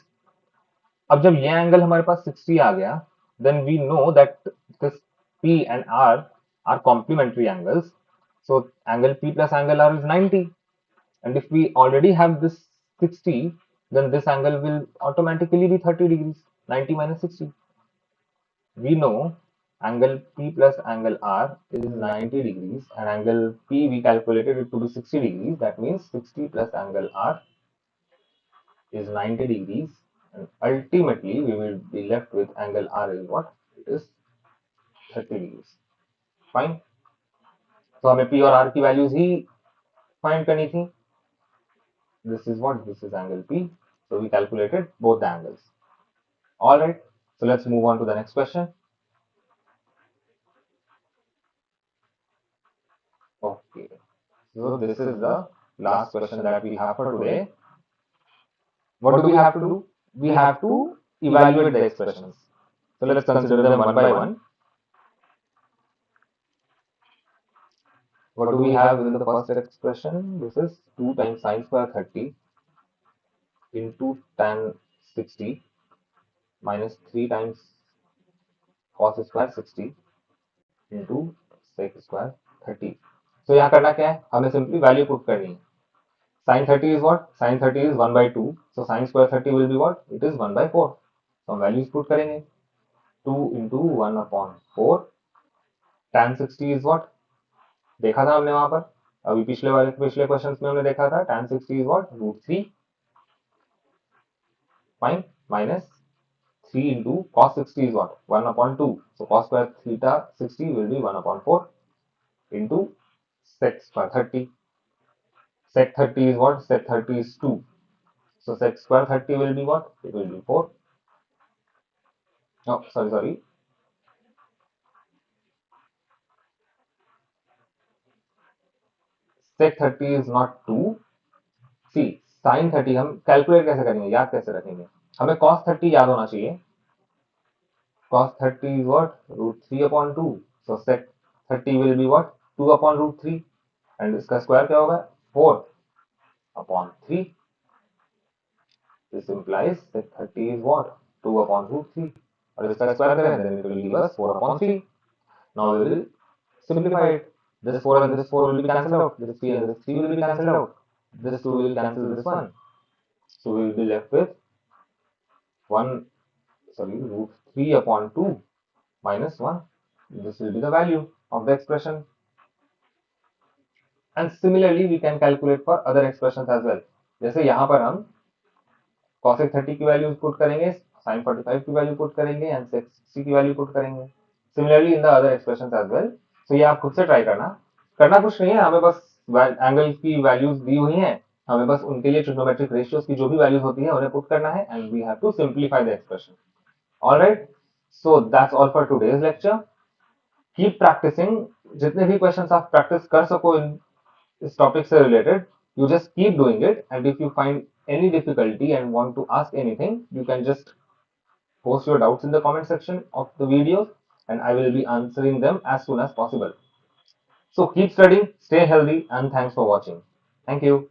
[SPEAKER 1] अब जब ये angle हमारे पास 60 आ गया, then we know that this P and R are complementary angles. So angle P plus angle R is 90. And if we already have this 60, then this angle will automatically be 30 degrees. 90 minus 60. We know angle P plus angle R is 90 degrees, and angle P we calculated it to be 60 degrees. That means 60 plus angle R is 90 degrees, and ultimately we will be left with angle R is what? It is 30 degrees. Fine. So हमें P और R की values ही find करनी थी. This is what? This is angle P. So we calculated both the angles. Alright. So let's move on to the next question. Okay. So this is the last question that we have for today. What do we have to do? We have to evaluate the expressions. So let's consider them one by one. What do we have in the first expression? This is 2 times sine square 30 into tan 60 minus 3 times cos square 60 into sec square 30. So यहाँ करना क्या है? हमें simply value put करनी है. Sin 30 is what? Sin 30 is 1 by 2. So sin square 30 will be what? It is 1 by 4. So हम values put करेंगे. 2 into 1 upon 4. Tan 60 is what? देखा था हमने वहां पर. अभी पिछले क्वेश्चंस में हमने देखा था. Tan 60 is what? Root 3. Fine. Minus 3 into cos 60 is what? 1 upon 2. So cos square theta 60 will be 1 upon 4 into sec square 30. Sec 30 is what? Sec 30 is 2. So sec square 30 will be what? It will be 4. Oh, sorry. Sec 30 is not 2. See, sin 30 हम calculate कैसे करेंगे, याद कैसे रखेंगे? हमें cos 30 याद होना चाहिए. Cos 30 is what? Root 3 upon 2. So sec 30 will be what? 2 upon root 3. And इसका स्क्वायर क्या होगा? 4 upon 3. This implies sec 30 is what? 2 upon root 3. और इसका स्क्वायर करें, then it will give us 4 upon 3. Now we will simplify it. This 4 and this 4 will be cancelled out. This 3 and this 3 will be cancelled out. This 2 will cancel this 1. So we will be left with root 3 upon 2 minus 1. This will be the value of the expression. And similarly, we can calculate for other expressions as well. जैसे यहाँ पर हम cosec 30 की value put करेंगे, sin 45 की value put करेंगे, and sec 60 की value put करेंगे. Similarly in the other expressions as well. So ये आप खुद से ट्राई करना कुछ नहीं है, हमें बस एंगल की वैल्यूज दी हुई हैं, हमें बस उनके लिए ट्रिग्नोमेट्रिक रेशियोज की जो भी वैल्यूज होती है उन्हें पुट करना है, and we have to simplify the expression. Alright, so that's all for today's lecture. Keep practising. जितने भी क्वेश्चंस आप प्रैक्टिस कर सको इन इस टॉपिक से related, you just keep doing it, and if you find any difficulty and want to ask anything, you can just post your doubts in the comment section of the videos, and I will be answering them as soon as possible. So keep studying, stay healthy, and thanks for watching. Thank you.